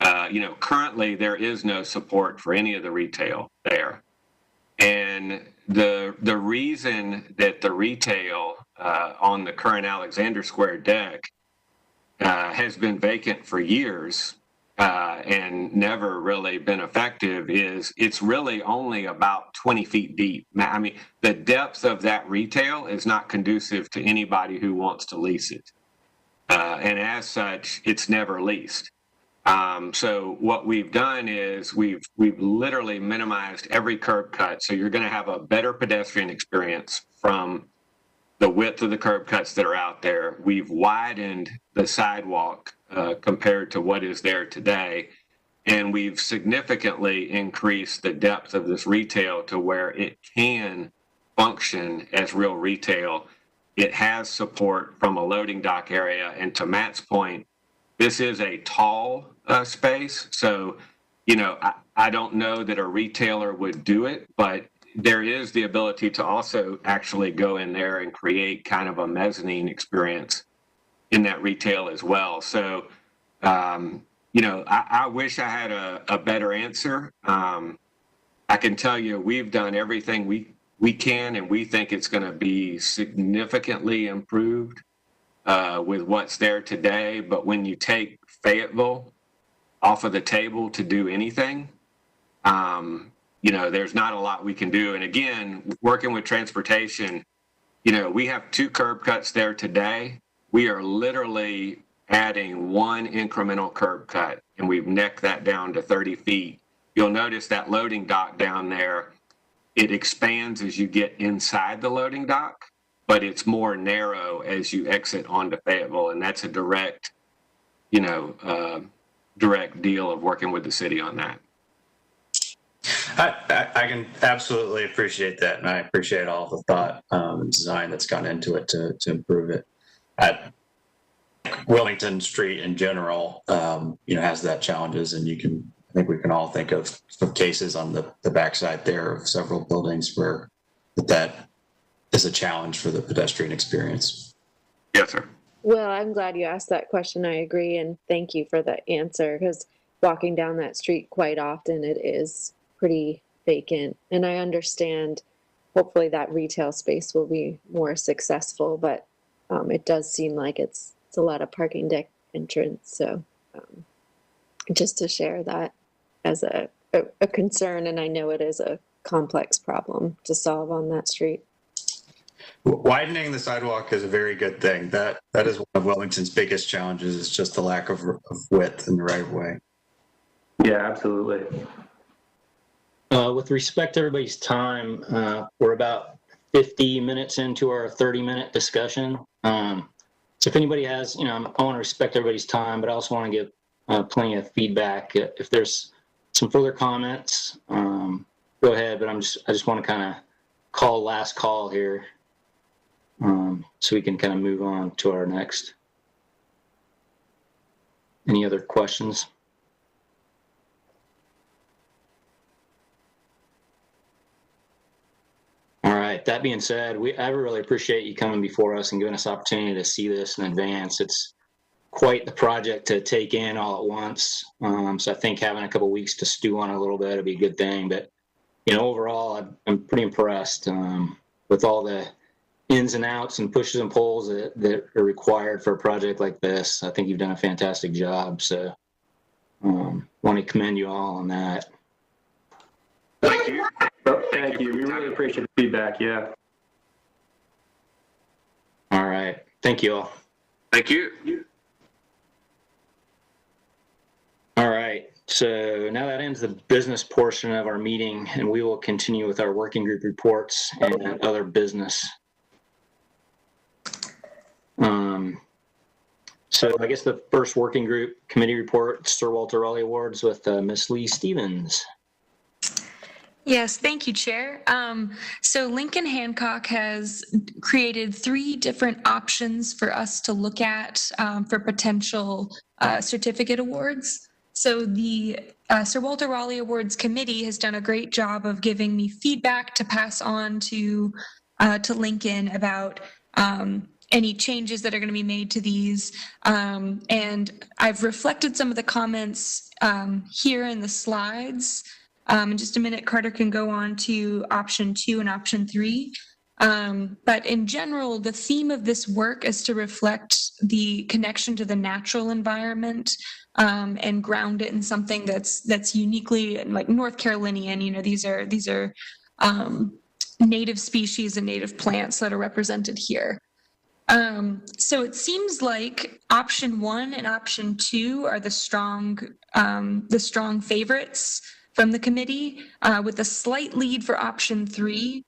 Currently there is no support for any of the retail there. And the reason that the retail on the current Alexander Square deck has been vacant for years and never really been effective is it's really only about 20 feet deep. I mean, the depth of that retail is not conducive to anybody who wants to lease it. And as such, it's never leased. So what we've done is we've literally minimized every curb cut. So you're going to have a better pedestrian experience from the width of the curb cuts that are out there. We've widened the sidewalk compared to what is there today. And we've significantly increased the depth of this retail to where it can function as real retail. It has support from a loading dock area. And to Matt's point, this is a tall space. So, I don't know that a retailer would do it, but there is the ability to also actually go in there and create kind of a mezzanine experience in that retail as well. So, I wish I had a better answer. I can tell you we've done everything we can, and we think it's going to be significantly improved with what's there today. But when you take Fayetteville off of the table to do anything, there's not a lot we can do. And again, working with transportation, we have 2 curb cuts there today. We are literally adding 1 incremental curb cut, and we've necked that down to 30 feet. You'll notice that loading dock down there, it expands as you get inside the loading dock, but it's more narrow as you exit onto Fayetteville. And that's a direct deal of working with the city on that. I can absolutely appreciate that, and I appreciate all the thought and design that's gone into it to improve it. Wilmington Street in general, has that challenges, and I think we can all think of cases on the backside there of several buildings where that is a challenge for the pedestrian experience. Yes, sir. Well, I'm glad you asked that question. I agree, and thank you for the answer, because walking down that street quite often, it is pretty vacant. And I understand, hopefully that retail space will be more successful, but it does seem like it's a lot of parking deck entrance. So just to share that as a concern, and I know it is a complex problem to solve on that street. Widening the sidewalk is a very good thing. That is one of Wilmington's biggest challenges, is just the lack of width in the right of way. Yeah, absolutely. With respect to everybody's time, we're about 50 minutes into our 30-minute discussion. So if anybody has, I want to respect everybody's time, but I also want to give plenty of feedback. If there's some further comments, go ahead, but I just want to kind of call last call here. So we can kind of move on to our next. Any other questions? All right, that being said, I really appreciate you coming before us and giving us the opportunity to see this in advance. It's quite the project to take in all at once. So I think having a couple of weeks to stew on it a little bit would be a good thing. But, overall, I'm pretty impressed with all the ins and outs and pushes and pulls that are required for a project like this. I think you've done a fantastic job. So want to commend you all on that. Thank you. Well, thank you. We really appreciate the feedback. Yeah. All right. Thank you all. Thank you. All right. So now that ends the business portion of our meeting, and we will continue with our working group reports and other business. So I guess the first working group committee report, Sir Walter Raleigh Awards with Miss Lee Stevens. Yes, thank you, Chair. So Lincoln Hancock has created 3 different options for us to look at for potential certificate awards. So the Sir Walter Raleigh Awards Committee has done a great job of giving me feedback to pass on to Lincoln about any changes that are going to be made to these. And I've reflected some of the comments here in the slides. In just a minute, Carter can go on to option 2 and option 3. But in general, the theme of this work is to reflect the connection to the natural environment and ground it in something that's uniquely like North Carolinian. These are native species and native plants that are represented here. So it seems like option 1 and option 2 are the strong favorites from the committee, with a slight lead for option 3.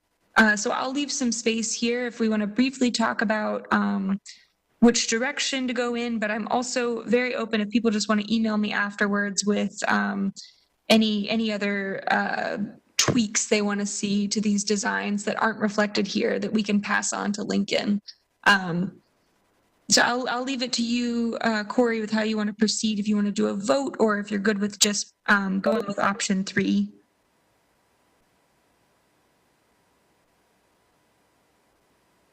So I'll leave some space here if we want to briefly talk about which direction to go in, but I'm also very open if people just want to email me afterwards with any other tweaks they want to see to these designs that aren't reflected here that we can pass on to Lincoln. So I'll leave it to you, Corey, with how you want to proceed, if you want to do a vote or if you're good with just going with option 3.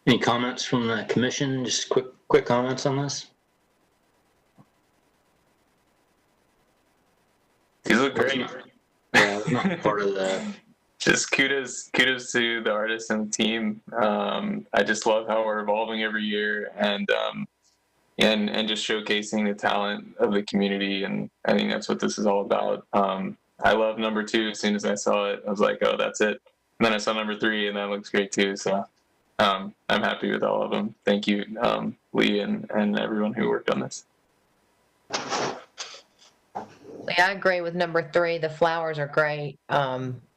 Any comments from the commission? Just quick comments on this? These look great. Yeah, it's not part of the... Just kudos to the artists and the team. I just love how we're evolving every year and just showcasing the talent of the community. And I think that's what this is all about. I love number 2. As soon as I saw it, I was like, oh, that's it. And then I saw number 3 and that looks great too. So I'm happy with all of them. Thank you, Lee and everyone who worked on this. Yeah, I agree with number 3. The flowers are great.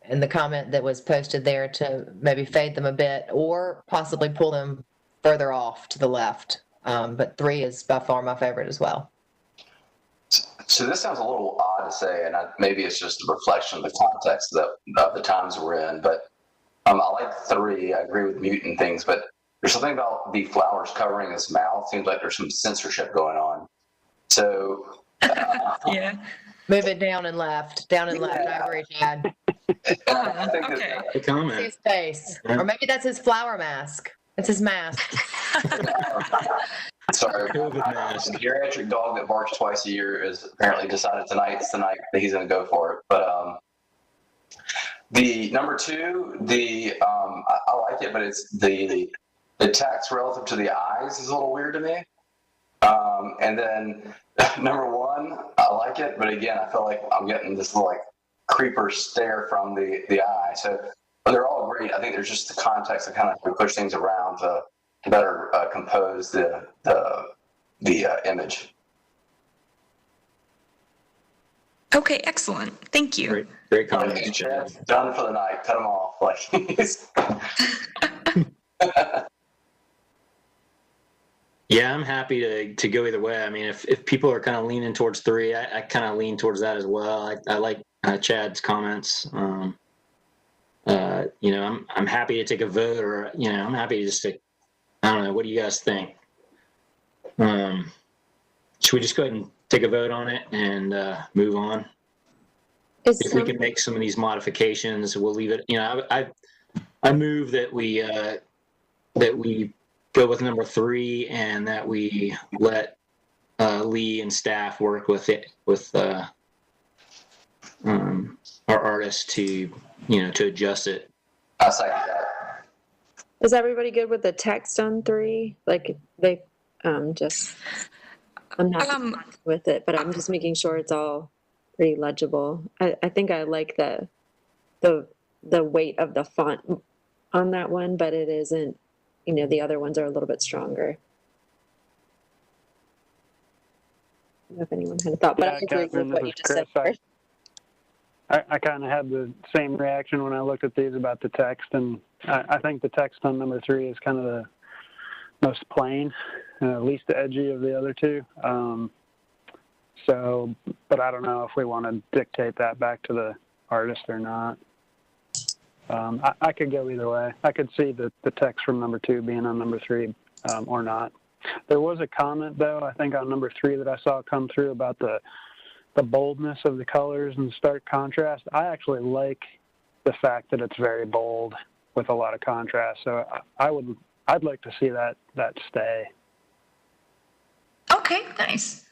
And the comment that was posted there to maybe fade them a bit or possibly pull them further off to the left. But 3 is by far my favorite as well. So this sounds a little odd to say, and maybe it's just a reflection of the context of the times we're in, but I like 3. I agree with mutant things, but there's something about the flowers covering his mouth. Seems like there's some censorship going on. So Yeah. Move it down and left, down and left. I agree, Chad. I think Okay. Good See comment. his face. Yeah. Or maybe that's his flower mask. It's his mask. Sorry, COVID mask. the geriatric dog that barks twice a year is apparently decided tonight's the night that he's going to go for it. But the number two, I like it, but it's the text relative to the eyes is a little weird to me. And then number one, I like it, but again, I feel like I'm getting this little like creeper stare from the eye. So they're all great. I think there's just the context to kind of push things around to better compose the image. Okay, excellent. Thank you. Great comment, Chad. Done for the night. Cut them off. Yeah, I'm happy to go either way. I mean, if people are kind of leaning towards 3, I kind of lean towards that as well. I like Chad's comments. I'm happy to take a vote, or I'm happy to just take. I don't know. What do you guys think? Should we just go ahead and take a vote on it and move on? If we can make some of these modifications, we'll leave it. I move that we go with number 3 and that we let Lee and staff work with it with our artists to adjust it. I second that. Is everybody good with the text on 3? Like they just, I'm not with it, but I'm just making sure it's all pretty legible. I think I like the weight of the font on that one, but it isn't. The other ones are a little bit stronger. I don't know if anyone had a thought, but I agree Catherine, with what you just said first. I kind of had the same reaction when I looked at these about the text, and I think the text on number 3 is kind of the most plain, least edgy of the other two. But I don't know if we want to dictate that back to the artist or not. I could go either way. I could see the text from number 2 being on number 3 or not. There was a comment, though, I think on number 3 that I saw come through about the boldness of the colors and stark contrast. I actually like the fact that it's very bold with a lot of contrast. So I'd like to see that stay. Okay, nice.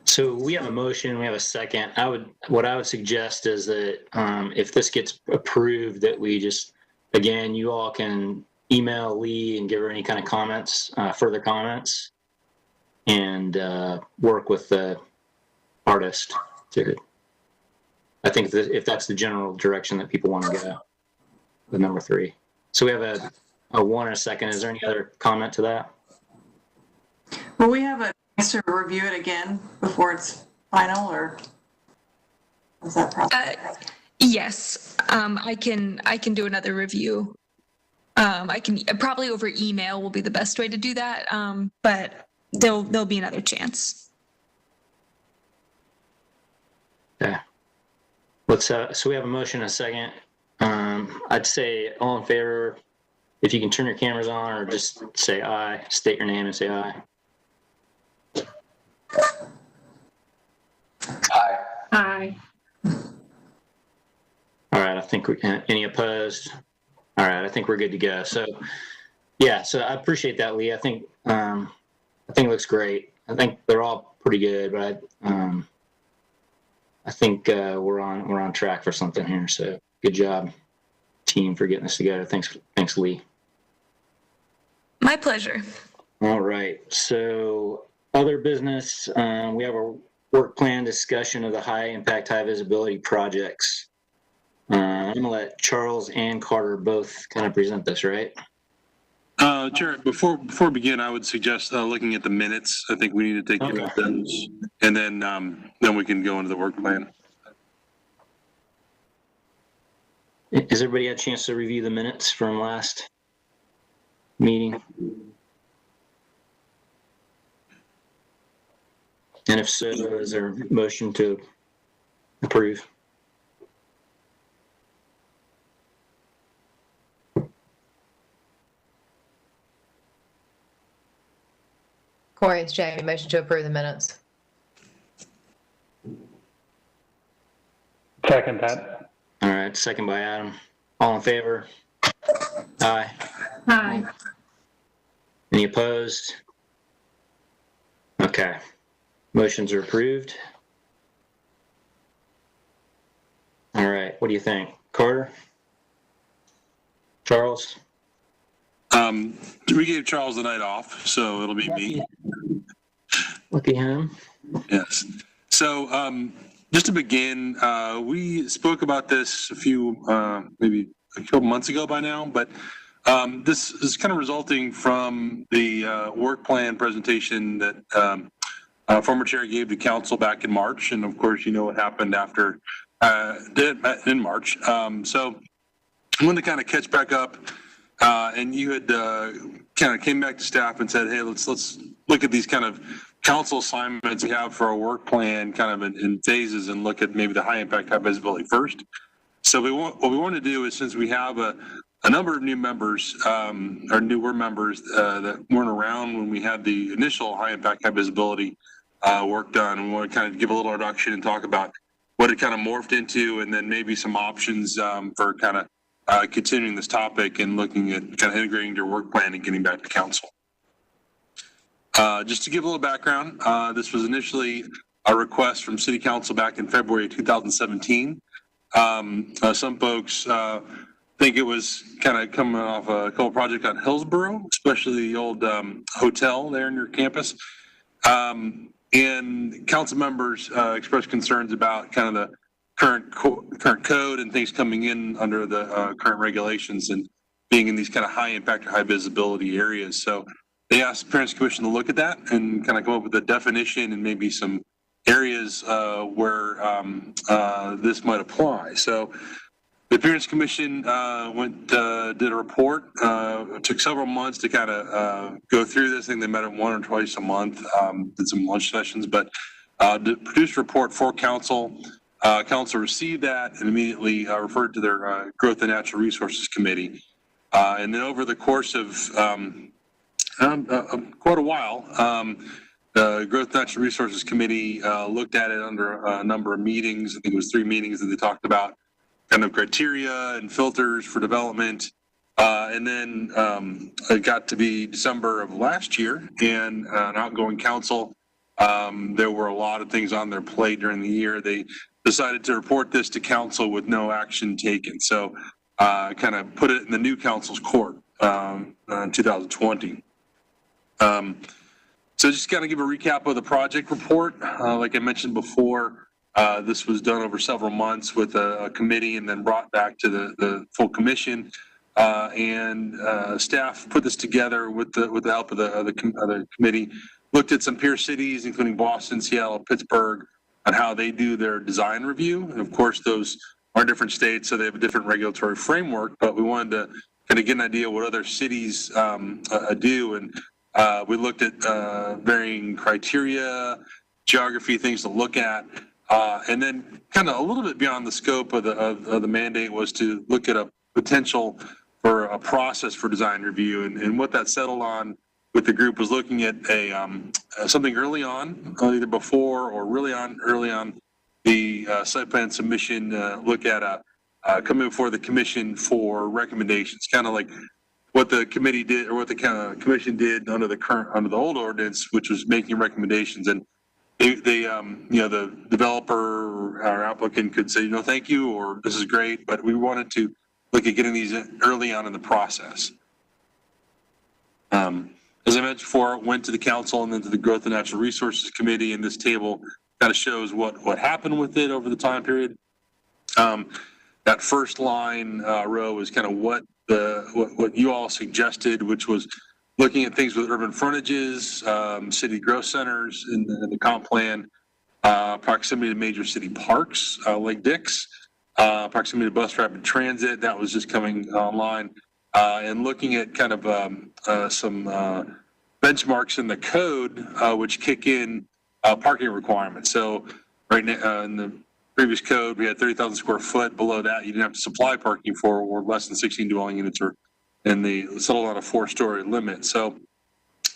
So we have a motion, we have a second. What I would suggest is that if this gets approved, that we just, again, you all can email Lee and give her any kind of comments, further comments, and work with the artist to, I think if that's the general direction that people want to go with number 3. So we have a 1 and a second. Is there any other comment to that? Will we have a chance to review it again before it's final, or is that process? Yes, I can do another review. I can probably over email will be the best way to do that. But there'll be another chance. Yeah. So we have a motion and a second. I'd say all in favor, if you can turn your cameras on, or just say aye, state your name and say aye. Aye. Aye. All right, I think any opposed? All right, I think we're good to go. So, yeah, so I appreciate that, Lee. I think it looks great. I think they're all pretty good, but I think we're on track for something here. So, good job, team, for getting this together. Thanks, Lee. My pleasure. All right. So, other business. We have a work plan discussion of the high impact, high visibility projects. I'm going to let Charles and Carter both kind of present this, right? Chair, before we begin, I would suggest looking at the minutes. I think we need to take care of those, and then we can go into the work plan. Has everybody had a chance to review the minutes from last meeting? And if so, is there a motion to approve? Corey, it's Jamie. Motion to approve the minutes. Second that. All right, second by Adam. All in favor? Aye. Aye. Any opposed? Okay. Motions are approved. All right, what do you think? Carter? Charles? We gave Charles the night off, so it'll be me. Lucky him. Yes. So just to begin, we spoke about this a few, maybe a couple months ago by now, but this is kind of resulting from the work plan presentation that former chair gave to council back in March. And of course, you know what happened after in March. So I wanted to kind of catch back up. And you had kind of came back to staff and said, hey, let's look at these kind of council assignments we have for our work plan kind of in phases and look at maybe the high impact, high visibility first. So what we want to do is, since we have a number of new members or newer members that weren't around when we had the initial high impact, high visibility work done, we want to kind of give a little introduction and talk about what it kind of morphed into, and then maybe some options for kind of continuing this topic and looking at kind of integrating your work plan and getting back to council. Just to give a little background, this was initially a request from City Council back in February 2017. Some folks think it was kind of coming off a couple projects on Hillsborough, especially the old hotel there in your campus. And council members expressed concerns about kind of the current code and things coming in under the current regulations and being in these kind of high impact or high visibility areas. So they asked the Appearance Commission to look at that and kind of come up with a definition and maybe some areas where this might apply. So the Appearance Commission did a report. It took several months to kind of go through this thing. They met it one or twice a month, did some lunch sessions, but produced a report for council. Council received that and immediately referred to their Growth and Natural Resources Committee. And then over the course of quite a while, the Growth and Natural Resources Committee looked at it under a number of meetings. I think it was 3 meetings that they talked about kind of criteria and filters for development. And then it got to be December of last year, and an outgoing council, there were a lot of things on their plate during the year. They decided to report this to council with no action taken. So kind of put it in the new council's court in 2020. So just kind of give a recap of the project report. Like I mentioned before, this was done over several months with a committee and then brought back to the full commission. And staff put this together with the help of the committee, looked at some peer cities, including Boston, Seattle, Pittsburgh, on how they do their design review. And of course, those are different states, so they have a different regulatory framework, but we wanted to kind of get an idea what other cities do. And we looked at varying criteria, geography, things to look at. And then kind of a little bit beyond the scope of the mandate was to look at a potential for a process for design review. And what that settled on with the group was looking at something early on, either before or early on the site plan submission, look at coming before the commission for recommendations, kind of like what the committee did or what the kind of commission did under the old ordinance, which was making recommendations. And they the developer or applicant could say, thank you, or this is great, but we wanted to look at getting these early on in the process. As I mentioned before, it went to the council and then to the Growth and Natural Resources Committee, and this table kind of shows what happened with it over the time period. That first line row was kind of what you all suggested, which was looking at things with urban frontages, city growth centers in the comp plan, proximity to major city parks, Lake Dix, proximity to bus rapid transit, that was just coming online, and looking at kind of some benchmarks in the code, which kick in parking requirements. So right now in the previous code, we had 30,000 square foot. Below that, you didn't have to supply parking for, or less than 16 dwelling units, or and they settled on a 4-story limit. So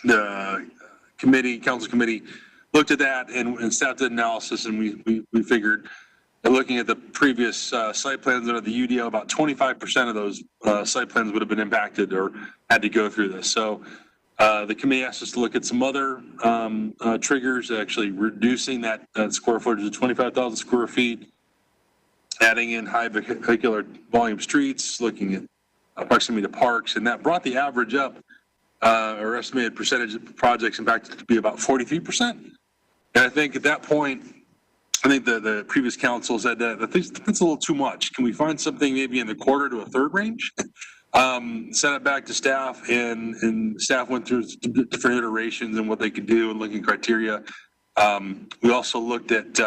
the council committee looked at that and staff did analysis, and we figured that looking at the previous site plans under the UDO, about 25% of those site plans would have been impacted or had to go through this. So the committee asked us to look at some other triggers, actually reducing that square footage to 25,000 square feet, adding in high vehicular volume streets, looking at proximity to parks, and that brought the average up, or estimated percentage of projects impacted to be about 43%. And I think at that point, I think the previous council said that that's a little too much. Can we find something maybe in the quarter to a third range? Sent it back to staff, and staff went through different iterations and what they could do and looking at criteria. We also looked at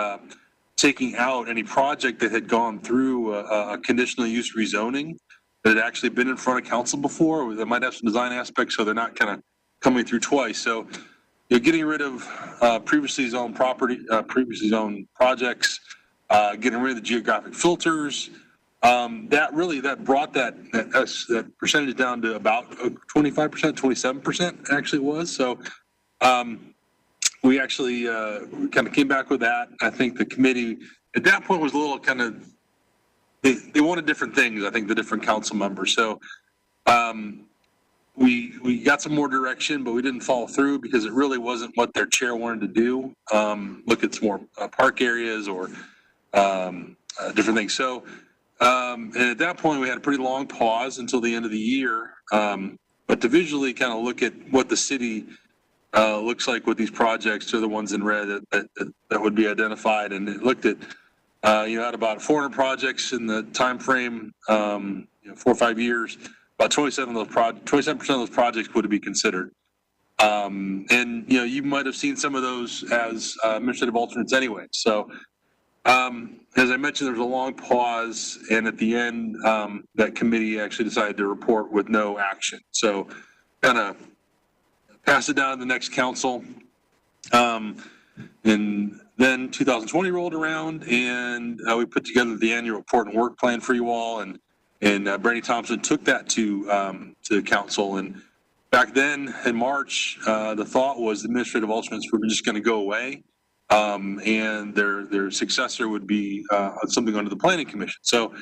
taking out any project that had gone through a conditional use rezoning that had actually been in front of council before, that might have some design aspects, so they're not kind of coming through twice. So you're getting rid of previously zoned property, previously zoned projects, getting rid of the geographic filters. That brought that percentage down to about 25%, 27% actually was. So we actually kind of came back with that. I think the committee at that point was a little kind of, they wanted different things, I think, the different council members. So we got some more direction, but we didn't follow through because it really wasn't what their chair wanted to do. Look at some more park areas or different things. So, and at that point, we had a pretty long pause until the end of the year. But to visually kind of look at what the city looks like with these projects, are the ones in red that would be identified, and it looked at had about 400 projects in the time frame, 4 or 5 years. About 27% of those projects would be considered. And you might have seen some of those as administrative alternates anyway. So as I mentioned, there was a long pause, and at the end, that committee actually decided to report with no action. So kind of pass it down to the next council. And then 2020 rolled around, and we put together the annual report and work plan for you all, and Brandy Thompson took that to council. And back then in March, the thought was the administrative alternates were just going to go away, and their successor would be something under the planning commission. So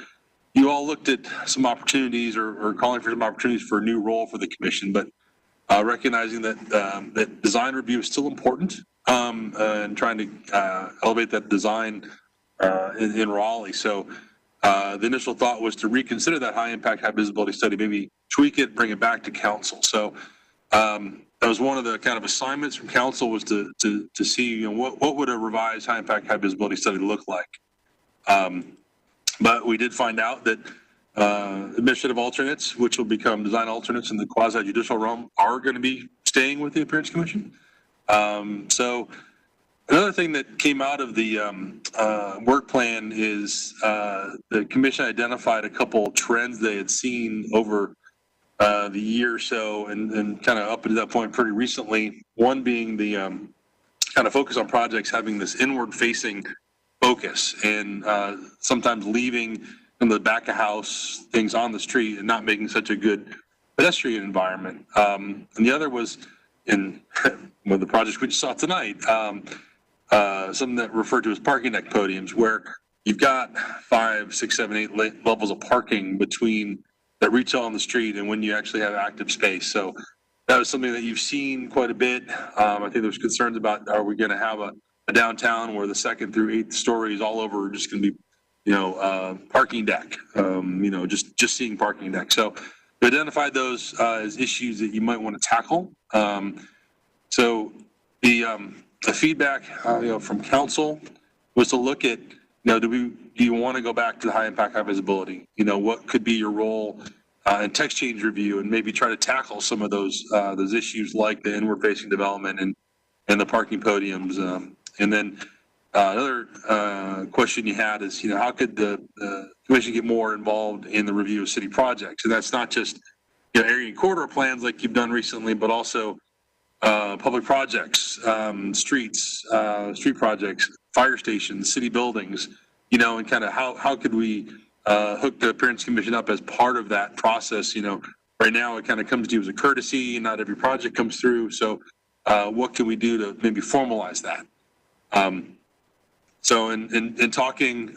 you all looked at some opportunities or calling for some opportunities for a new role for the commission, but recognizing that that design review is still important, and trying to elevate that design in Raleigh. So the initial thought was to reconsider that high impact, high visibility study, maybe tweak it, bring it back to council. So that was one of the kind of assignments from council, was to see what would a revised high impact, high visibility study look like. But we did find out that administrative alternates, which will become design alternates in the quasi judicial realm, are going to be staying with the Appearance Commission. So another thing that came out of the work plan is the commission identified a couple trends they had seen over the year or so, and kind of up to that point pretty recently. One being the kind of focus on projects having this inward facing focus, and sometimes leaving in the back of house things on the street and not making such a good pedestrian environment. And the other was in one of the projects we just saw tonight, something that referred to as parking deck podiums, where you've got 5, 6, 7, 8 levels of parking between the retail on the street and when you actually have active space. So that was something that you've seen quite a bit. I think there's concerns about, are we going to have a downtown where the 2nd through 8th stories all over are just going to be, parking deck, just seeing parking deck. So we identified those as issues that you might want to tackle. So the feedback, from council was to look at, do you want to go back to the high impact, high visibility? What could be your role in text change review, and maybe try to tackle some of those issues like the inward facing development and the parking podiums. And then another question you had is, how could the commission get more involved in the review of city projects? And that's not just area and corridor plans like you've done recently, but also public projects, streets, street projects, fire stations, city buildings, and kind of how could we hook the Appearance Commission up as part of that process? Right now it kind of comes to you as a courtesy, not every project comes through. So what can we do to maybe formalize that? So in talking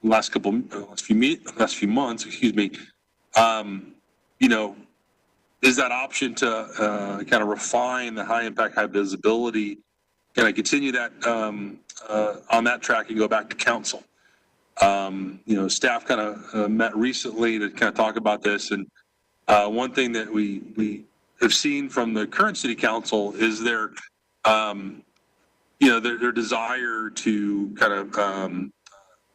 last few months, excuse me, you know, is that option to kind of refine the high impact, high visibility? Can I continue that on that track and go back to council? You know, staff kind of met recently to kind of talk about this, and one thing that we have seen from the current city council is their you know, their desire to kind of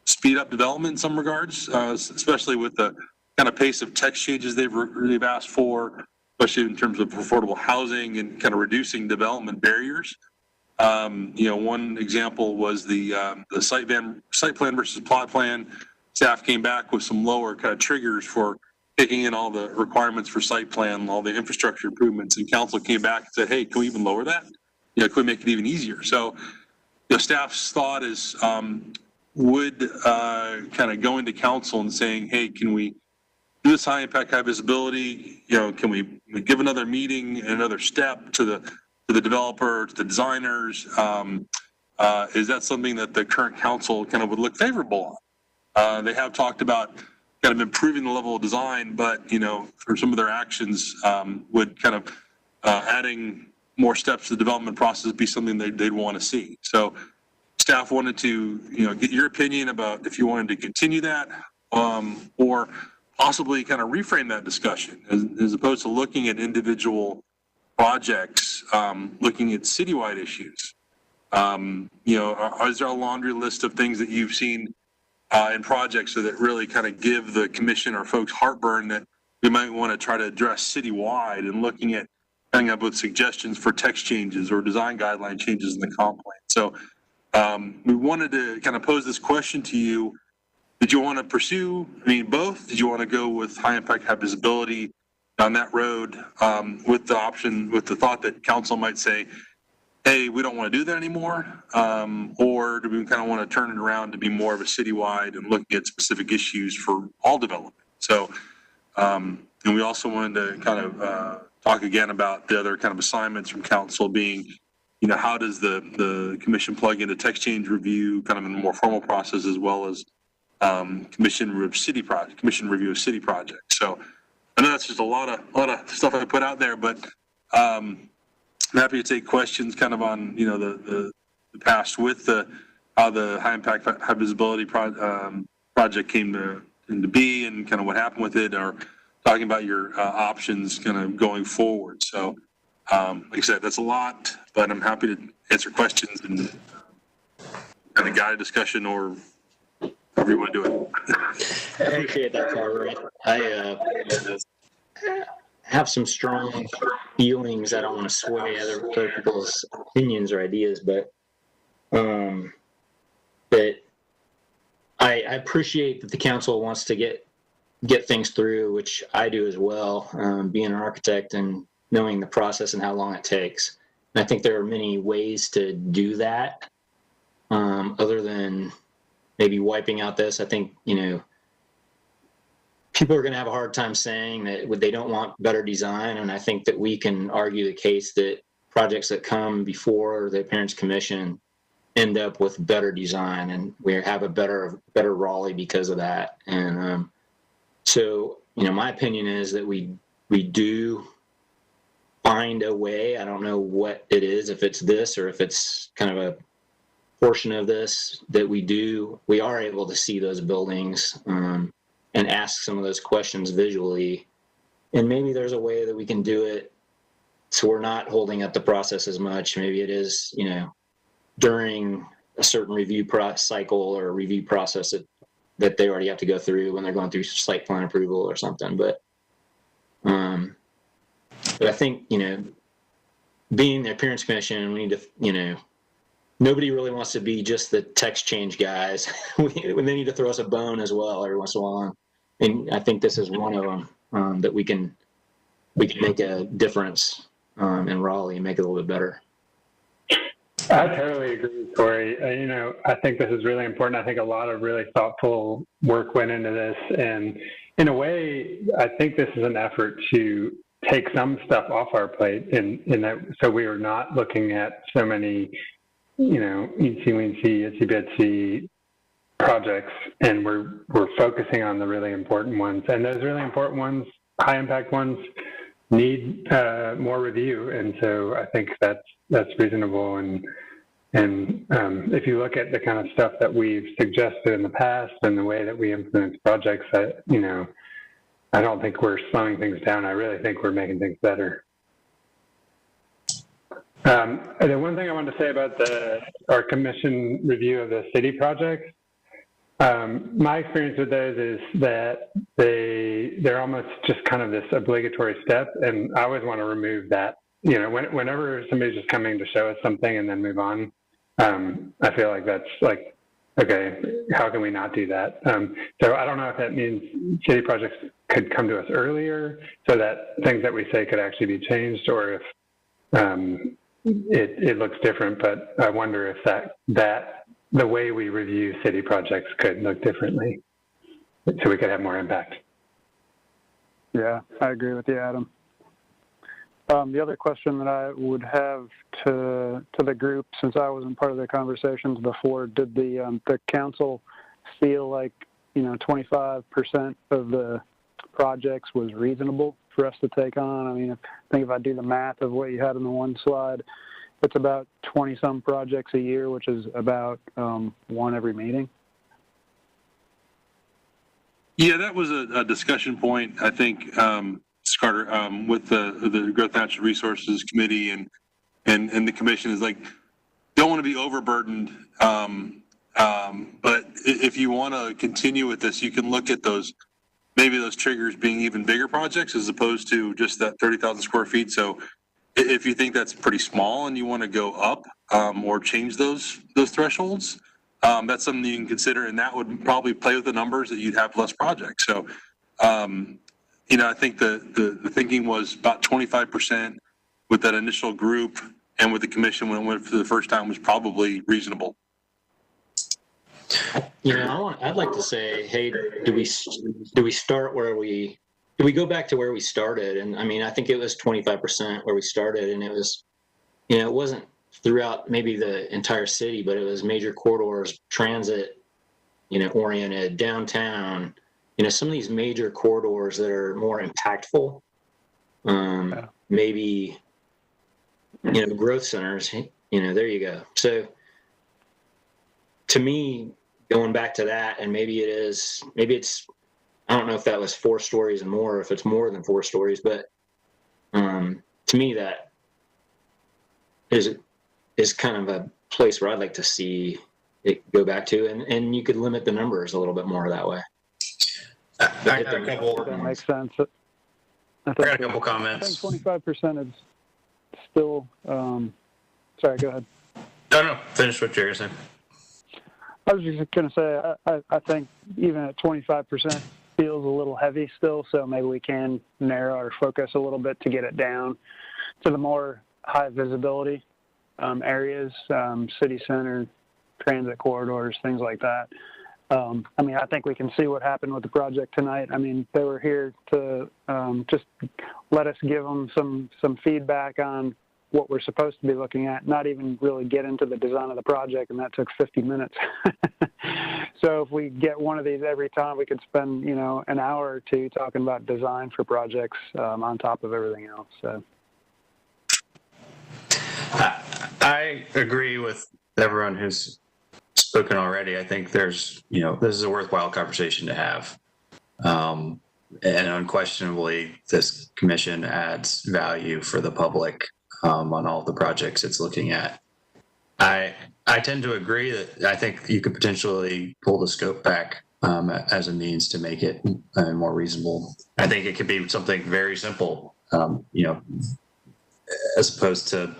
speed up development in some regards, especially with the kind of pace of text changes they've asked for, especially in terms of affordable housing and kind of reducing development barriers. You know, one example was the site plan versus plot plan. Staff came back with some lower kind of triggers for taking in all the requirements for site plan, all the infrastructure improvements, and council came back and said, hey, can we even lower that? You know, could we make it even easier? So, you know, staff's thought is would kind of go into council and saying, hey, can we do this high impact, high visibility? You know, can we give another meeting, another step to the developer, to the designers? Is that something that the current council kind of would look favorable on? They have talked about kind of improving the level of design, but, you know, for some of their actions would kind of adding more steps to the development process be something they'd want to see. So staff wanted to, you know, get your opinion about if you wanted to continue that or possibly kind of reframe that discussion as opposed to looking at individual projects, looking at citywide issues. You know, is there a laundry list of things that you've seen in projects so that really kind of give the commission or folks heartburn that we might want to try to address citywide, and looking at coming up with suggestions for text changes or design guideline changes in the comp plan? So we wanted to kind of pose this question to you. Did you want to pursue, I mean, both? Did you want to go with high impact, high visibility down that road with the option, with the thought that council might say, hey, we don't want to do that anymore? Or do we kind of want to turn it around to be more of a citywide and looking at specific issues for all development? So, and we also wanted to kind of talk again about the other kind of assignments from council being, you know, how does the commission plug into text change review kind of in a more formal process, as well as commission review of city projects. So I know that's just a lot of stuff I put out there, but I'm happy to take questions kind of on, you know, the past with how the high impact, high visibility project came into be and kind of what happened with it, or talking about your options kind of going forward. So like I said, that's a lot, but I'm happy to answer questions and kind of guide a discussion, or however you want to do it. I appreciate that, Carver. I have some strong feelings. I don't want to sway other people's opinions or ideas, but I appreciate that the council wants to get things through, which I do as well, being an architect and knowing the process and how long it takes. And I think there are many ways to do that other than maybe wiping out this. I think, you know, people are going to have a hard time saying that they don't want better design. And I think that we can argue the case that projects that come before the Appearance Commission end up with better design, and we have a better Raleigh because of that. And so, you know, my opinion is that we do find a way. I don't know what it is, if it's this or if it's kind of a portion of this, that we are able to see those buildings and ask some of those questions visually. And maybe there's a way that we can do it so we're not holding up the process as much. Maybe it is, you know, during a certain review cycle or review process that they already have to go through when they're going through site plan approval or something. But I think, you know, being the Appearance Commission, we need to, you know, nobody really wants to be just the text change guys. They need to throw us a bone as well every once in a while. And I think this is one of them that we can make a difference in Raleigh and make it a little bit better. I totally agree with Corey. You know, I think this is really important. I think a lot of really thoughtful work went into this. And in a way, I think this is an effort to take some stuff off our plate in that, so we are not looking at so many, itsy bitsy projects, and we're focusing on the really important ones. And those really important ones, high impact ones, need more review. And so I think that's reasonable. And if you look at the kind of stuff that we've suggested in the past and the way that we influence projects, I don't think we're slowing things down. I really think we're making things better. The one thing I wanted to say about our commission review of the city projects, my experience with those is that they're almost just kind of this obligatory step, and I always want to remove that. Whenever somebody's just coming to show us something and then move on, I feel like that's like, okay, how can we not do that? So I don't know if that means city projects could come to us earlier so that things that we say could actually be changed, or if it looks different. But I wonder if that the way we review city projects could look differently, so we could have more impact. Yeah, I agree with you, Adam. The other question that I would have to the group, since I wasn't part of the conversations before, did the council feel like 25% of the projects was reasonable for us to take on? I mean, I think if I do the math of what you had on the one slide, it's about 20-some projects a year, which is about one every meeting. Yeah, that was a discussion point, I think, Carter, with the Growth Natural Resources Committee and the commission, is like, don't want to be overburdened. But if you want to continue with this, you can look at maybe those triggers being even bigger projects as opposed to just that 30,000 square feet. So if you think that's pretty small and you want to go up or change those thresholds, that's something you can consider, and that would probably play with the numbers that you'd have less projects. So, I think the thinking was about 25% with that initial group, and with the commission when it went for the first time was probably reasonable. I'd like to say, hey, do we start where do we go back to where we started? And I mean, I think it was 25% where we started, and it was, it wasn't throughout maybe the entire city, but it was major corridors, transit, oriented, downtown, some of these major corridors that are more impactful, maybe, growth centers, there you go. So to me, going back to that, and maybe it's, I don't know if that was 4 stories and more, or if it's more than 4 stories, but to me, that is kind of a place where I'd like to see it go back to, and you could limit the numbers a little bit more that way. I got a couple. That makes sense. I got a couple comments. I think 25% is still. Sorry, go ahead. No, finish what you're saying. I was just going to say, I think even at 25% feels a little heavy still, so maybe we can narrow our focus a little bit to get it down to the more high visibility areas, city center, transit corridors, things like that. I mean, I think we can see what happened with the project tonight. I mean, they were here to just let us give them some feedback on what we're supposed to be looking at, not even really get into the design of the project, and that took 50 minutes. So if we get one of these every time, we could spend, an hour or two talking about design for projects on top of everything else. So I agree with everyone who's spoken already. I think there's, this is a worthwhile conversation to have. And unquestionably, this commission adds value for the public on all the projects it's looking at. I tend to agree that I think you could potentially pull the scope back as a means to make it more reasonable. I think it could be something very simple, as opposed to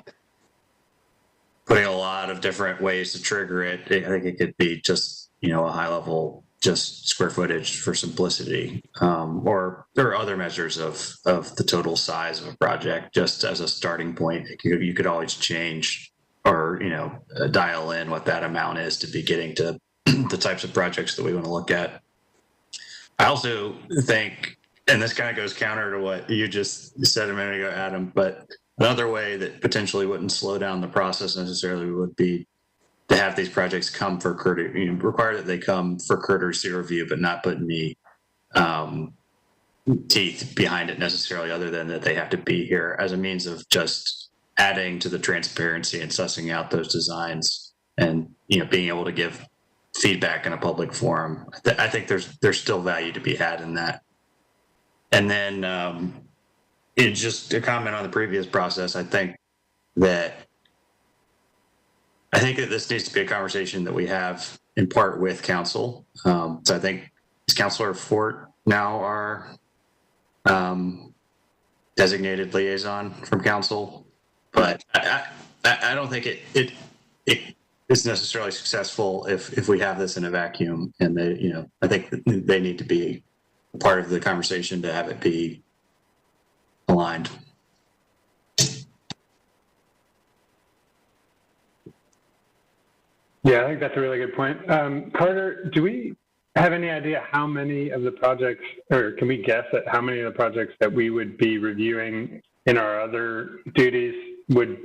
putting a lot of different ways to trigger it. I think it could be just, a high level, just square footage for simplicity, or there are other measures of the total size of a project, just as a starting point. You could always change or, dial in what that amount is to be getting to the types of projects that we want to look at. I also think and this kind of goes counter to what you just said a minute ago, Adam, but another way that potentially wouldn't slow down the process necessarily would be to have these projects come for courtesy, require that they come for courtesy review, but not put any teeth behind it necessarily, other than that they have to be here as a means of just adding to the transparency and sussing out those designs and, being able to give feedback in a public forum. I think there's still value to be had in that. And then just a comment on the previous process, I think that this needs to be a conversation that we have in part with council. So I think is Councilor Fort now our designated liaison from council, but I don't think it is necessarily successful if we have this in a vacuum. And they, I think they need to be part of the conversation to have it be aligned. Yeah, I think that's a really good point. Carter, do we have any idea how many of the projects, or can we guess at how many of the projects that we would be reviewing in our other duties would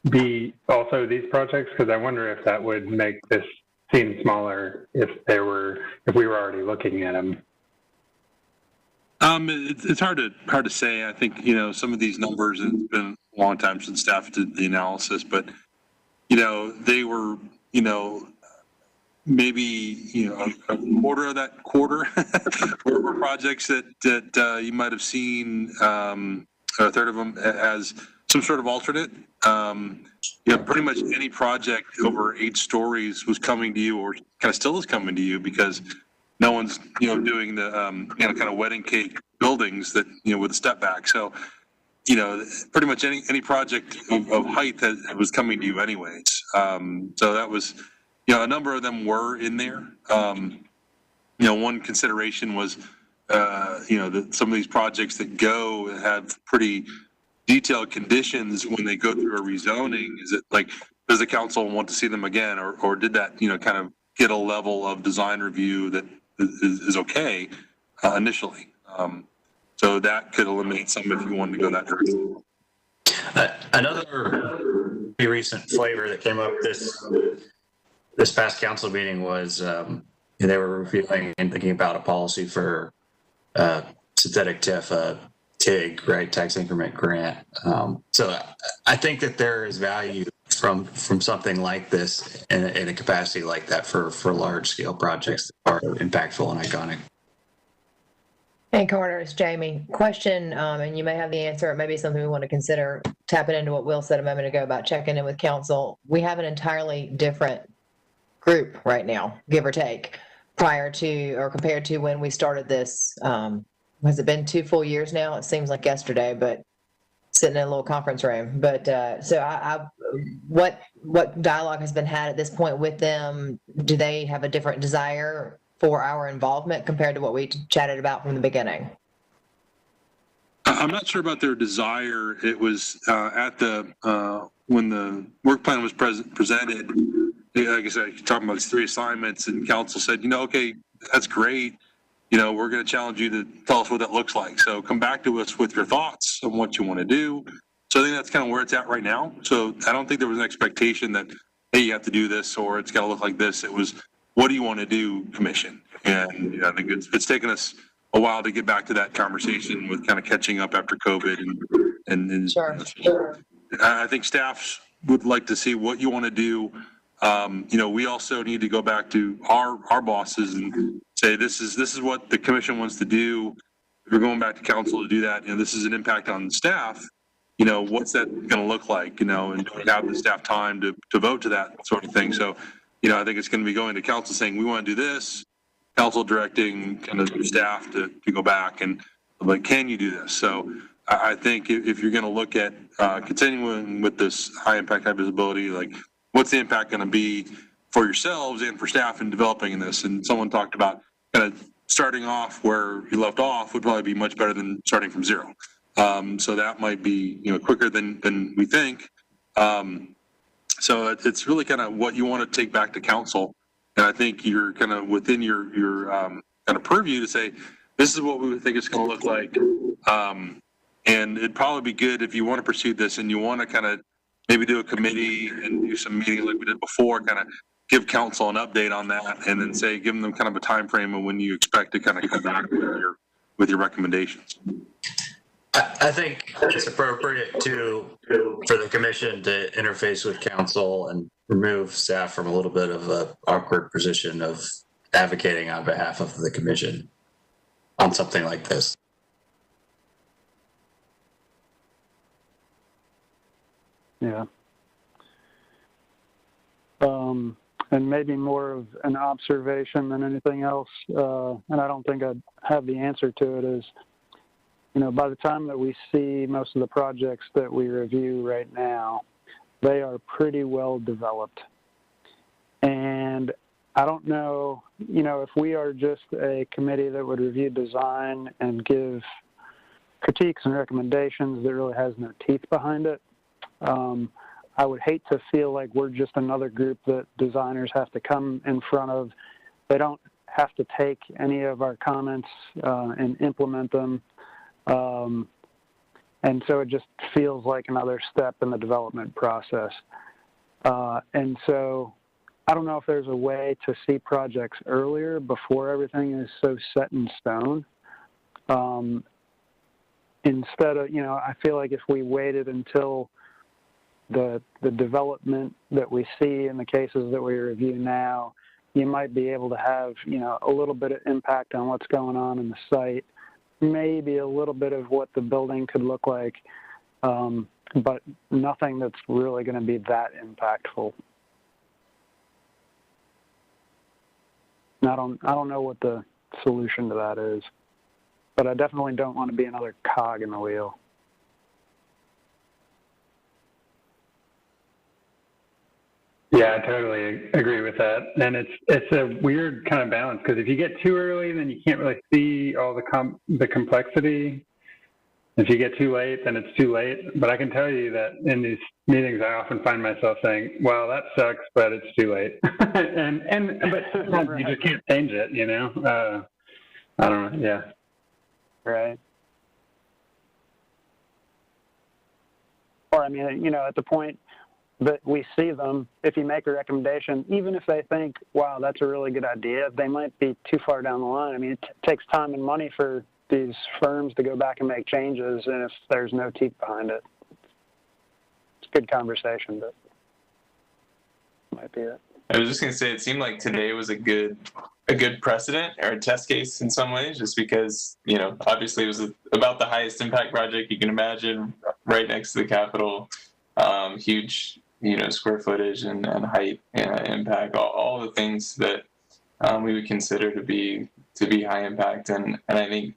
be also these projects? Because I wonder if that would make this seem smaller if we were already looking at them. It's hard to say. I think, some of these numbers, it's been a long time since staff did the analysis, but, they were, maybe, a quarter of that quarter were projects that you might have seen, a third of them as some sort of alternate. Pretty much any project over 8 stories was coming to you, or kind of still is coming to you, because no one's, doing the, kind of wedding cake buildings that, with a step back. So, pretty much any project of height that was coming to you anyways. So that was, a number of them were in there. One consideration was, that some of these projects that go have pretty detailed conditions when they go through a rezoning. Is it like, does the council want to see them again, or did that, kind of get a level of design review that is okay initially? So that could eliminate some if you wanted to go that direction. Another pretty recent flavor that came up this past council meeting was they were reviewing and thinking about a policy for synthetic TIF, TIG, right, tax increment grant. So I think that there is value from something like this in a capacity like that for large scale projects that are impactful and iconic. Hey, Carter, it's Jamie. Question, and you may have the answer. It may be something we want to consider, tapping into what Will said a moment ago about checking in with council. We have an entirely different group right now, give or take, prior to or compared to when we started this. Has it been 2 full years now? It seems like yesterday, but sitting in a little conference room. But so what dialogue has been had at this point with them? Do they have a different desire for our involvement compared to what we chatted about from the beginning? I'm not sure about their desire. It was at the when the work plan was presented. Like I said, talking about these 3 assignments, and council said, okay, that's great. We're going to challenge you to tell us what that looks like. So come back to us with your thoughts on what you want to do. So I think that's kind of where it's at right now. So I don't think there was an expectation that, hey, you have to do this, or it's got to look like this. It was, what do you want to do, commission? And I think it's taken us a while to get back to that conversation with kind of catching up after COVID. And Sure. I think staffs would like to see what you want to do. We also need to go back to our bosses and say, this is what the commission wants to do. If we're going back to council to do that, this is an impact on staff. What's that going to look like? And do we have the staff time to vote to that sort of thing? So, I think it's going to be going to council saying, we want to do this, council directing kind of staff to go back and like, can you do this? So I think if you're going to look at continuing with this high impact, high visibility, like what's the impact going to be for yourselves and for staff in developing in this? And someone talked about kind of starting off where you left off would probably be much better than starting from zero. So that might be, quicker than we think. So it's really kind of what you want to take back to council. And I think you're kind of within your kind of purview to say, this is what we would think it's going to look like. And it'd probably be good if you want to pursue this and you want to kind of maybe do a committee and do some meetings like we did before, kind of give council an update on that, and then say, give them kind of a time frame of when you expect to kind of come back with your recommendations. I think it's appropriate for the commission to interface with council and remove staff from a little bit of an awkward position of advocating on behalf of the commission on something like this. Yeah. And maybe more of an observation than anything else, and I don't think I'd have the answer to it, is, you know, by the time that we see most of the projects that we review right now, they are pretty well developed. And I don't know, you know, if we are just a committee that would review design and give critiques and recommendations that really has no teeth behind it, I would hate to feel like we're just another group that designers have to come in front of. They don't have to take any of our comments and implement them. And so it just feels like another step in the development process. And so I don't know if there's a way to see projects earlier before everything is so set in stone. Instead of, you know, I feel like if we waited until the development that we see in the cases that we review now, you might be able to have, you know, a little bit of impact on what's going on in the site, maybe a little bit of what the building could look like, but nothing that's really going to be that impactful. And I don't know what the solution to that is, but I definitely don't want to be another cog in the wheel. Yeah, I totally agree with that. And it's a weird kind of balance, because if you get too early, then you can't really see all the complexity. If you get too late, then it's too late. But I can tell you that in these meetings, I often find myself saying, "Well, that sucks, but it's too late." but sometimes you just can't change it, you know. I don't know. Yeah. Right. Or I mean, you know, at the point that we see them, if you make a recommendation, even if they think, wow, that's a really good idea, they might be too far down the line. I mean, it takes time and money for these firms to go back and make changes, and if there's no teeth behind it, it's a good conversation, but might be it. I was just going to say, it seemed like today was a good precedent or a test case in some ways, just because, you know, obviously it was about the highest impact project you can imagine, right next to the Capitol, huge, you know, square footage and height impact, all the things that we would consider to be high impact. And I think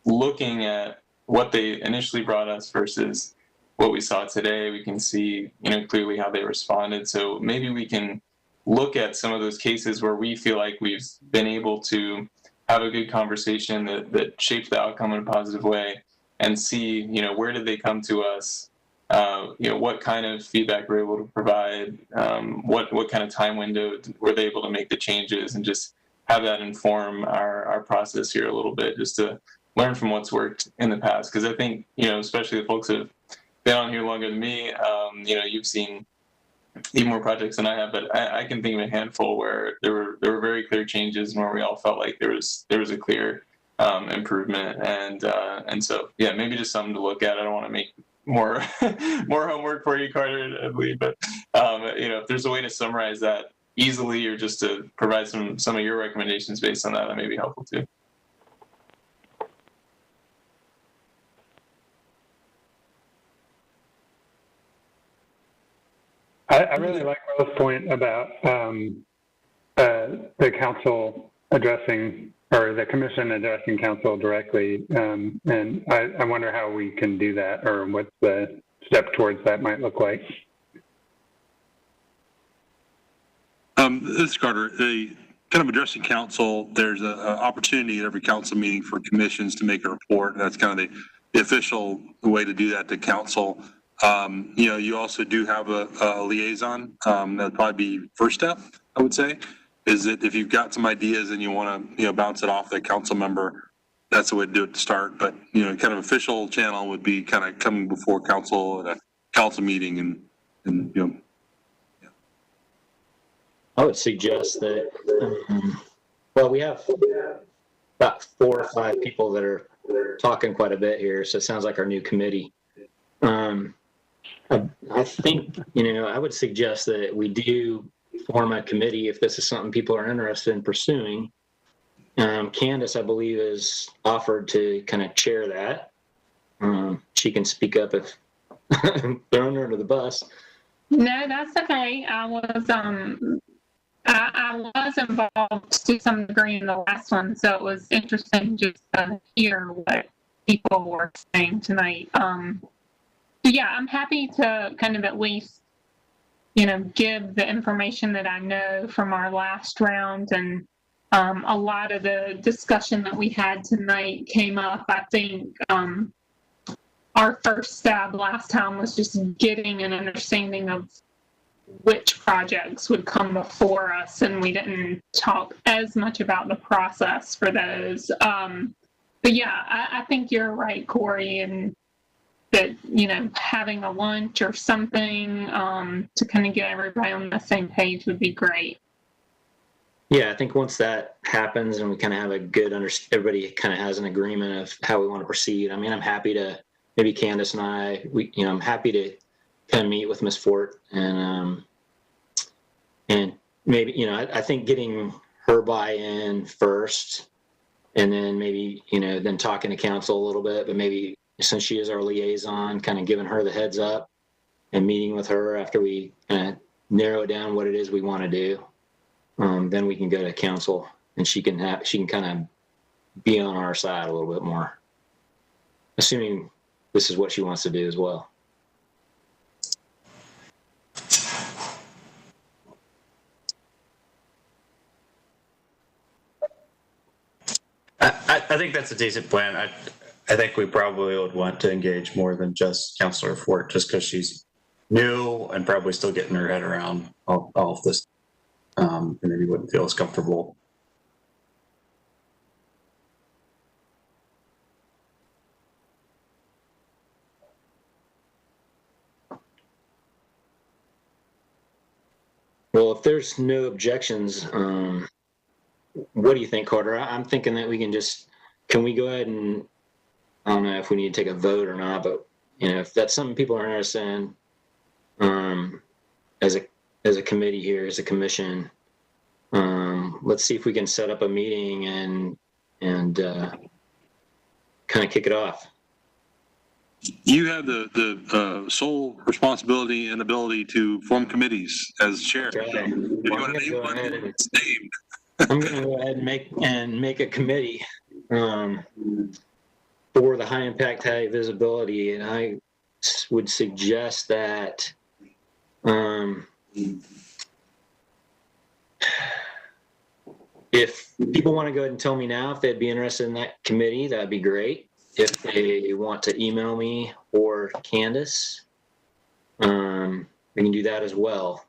looking at what they initially brought us versus what we saw today, we can see, you know, clearly how they responded. So maybe we can look at some of those cases where we feel like we've been able to have a good conversation that shaped the outcome in a positive way, and see, you know, where did they come to us? You know, what kind of feedback we're able to provide, what kind of time window were they able to make the changes, and just have that inform our process here a little bit, just to learn from what's worked in the past. Because I think, you know, especially the folks that have been on here longer than me, you know, you've seen even more projects than I have, but I can think of a handful where there were very clear changes, and where we all felt like there was a clear improvement, and so yeah, maybe just something to look at. I don't want to make more homework for you, Carter, I believe, but you know, if there's a way to summarize that easily, or just to provide some of your recommendations based on that may be helpful too. I really like Will's point about the council addressing, or the commission addressing council directly, and I wonder how we can do that, or what the step towards that might look like. This is Carter. Kind of addressing council, there's an opportunity at every council meeting for commissions to make a report. That's kind of the official way to do that to council. You know, you also do have a liaison. That'd probably be first step, I would say, is that if you've got some ideas and you want to, you know, bounce it off the council member, that's the way to do it to start. But, you know, kind of official channel would be kind of coming before council at a council meeting and you know. I would suggest that, well, we have about 4 or 5 people that are talking quite a bit here, so it sounds like our new committee. I think, you know, I would suggest that we do form a committee if this is something people are interested in pursuing. Candace, I believe, is offered to kind of chair that. She can speak up if thrown her under the bus. No, that's okay. I was involved to some degree in the last one, so it was interesting just to hear what people were saying tonight. Yeah, I'm happy to kind of at least, you know, give the information that I know from our last round, and a lot of the discussion that we had tonight came up. I think our first stab last time was just getting an understanding of which projects would come before us, and we didn't talk as much about the process for those. But yeah, I think you're right, Corey, and that, you know, having a lunch or something to kind of get everybody on the same page would be great. Yeah, I think once that happens and we kind of have a good everybody kind of has an agreement of how we want to proceed. I mean, I'm happy to, maybe Candace and I, I'm happy to kind of meet with Ms. Fort and maybe, you know, I think getting her buy-in first, and then maybe, you know, then talking to council a little bit, but maybe since she is our liaison, kind of giving her the heads up and meeting with her after we narrow down what it is we want to do. Then we can go to council and she can kind of be on our side a little bit more, assuming this is what she wants to do as well. I think that's a decent plan. I think we probably would want to engage more than just Councilor Fort, just because she's new and probably still getting her head around all of this, and maybe wouldn't feel as comfortable. Well, if there's no objections, what do you think, Carter? I'm thinking that we can we go ahead and, I don't know if we need to take a vote or not, but, you know, if that's something people are interested in, as a committee here, as a commission, let's see if we can set up a meeting and kind of kick it off. You have the sole responsibility and ability to form committees as chair. Right. So if you want to name one, it's named. I'm going to go ahead and make a committee for the high impact, high visibility, and I would suggest that if people want to go ahead and tell me now if they'd be interested in that committee, that'd be great. If they want to email me or Candace, we can do that as well.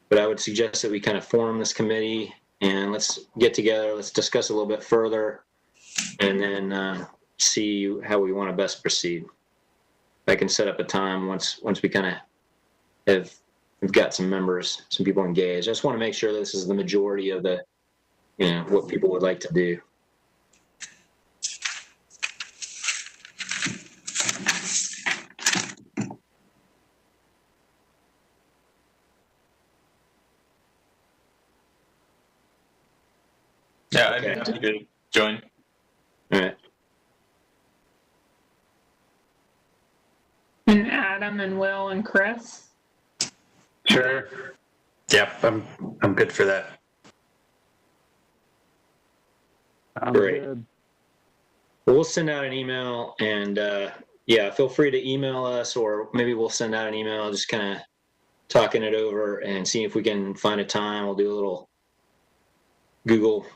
But I would suggest that we kind of form this committee and let's get together, let's discuss a little bit further, and then see how we want to best proceed. I can set up a time once we kind of we've got some members, some people engaged. I just want to make sure this is the majority of the, you know, what people would like to do. Yeah, I'd be happy to join. All right. And Adam and Will and Chris. Sure. Yep, I'm good for that. Great. Well, we'll send out an email, and yeah, feel free to email us, or maybe we'll send out an email just kind of talking it over and see if we can find a time. We'll do a little Google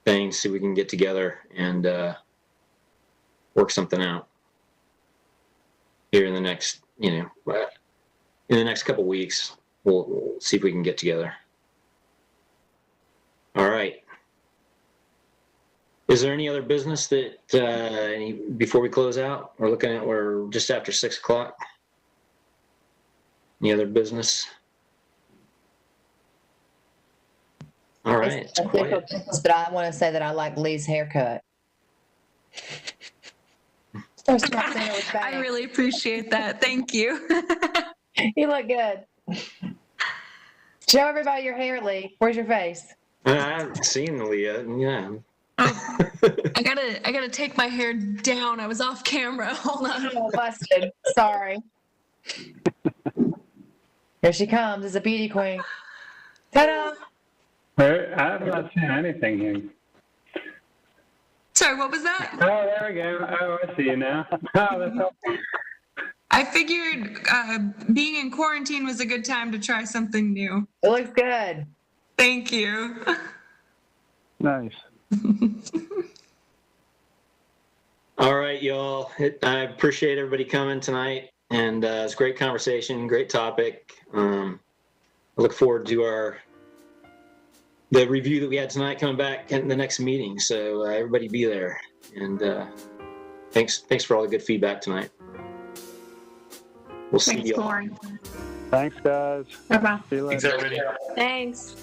thing, see if we can get together and work something out here in the next, in the next couple weeks. We'll see if we can get together. All right. Is there any other business that, before we close out? We're just after 6 o'clock. Any other business? All right. It's quiet. But I want to say that I like Lee's haircut. I really appreciate that. Thank you. You look good. Show everybody your hair, Lee. Where's your face? I haven't seen Leah. Yeah. I gotta take my hair down. I was off camera. Hold on. Oh, busted. Sorry. Here she comes as a beauty queen. Ta-da! I've not seen anything here. Sorry, what was that? Oh, there we go. Oh, I see you now. Oh, that's helpful. I figured being in quarantine was a good time to try something new. It looks good. Thank you. Nice. All right, y'all. I appreciate everybody coming tonight, and it's a great conversation, great topic. I look forward to the review that we had tonight coming back in the next meeting. So everybody be there, and thanks for all the good feedback tonight. We'll see you all. Thanks, guys. Bye-bye. See you later. Thanks, everybody. Thanks.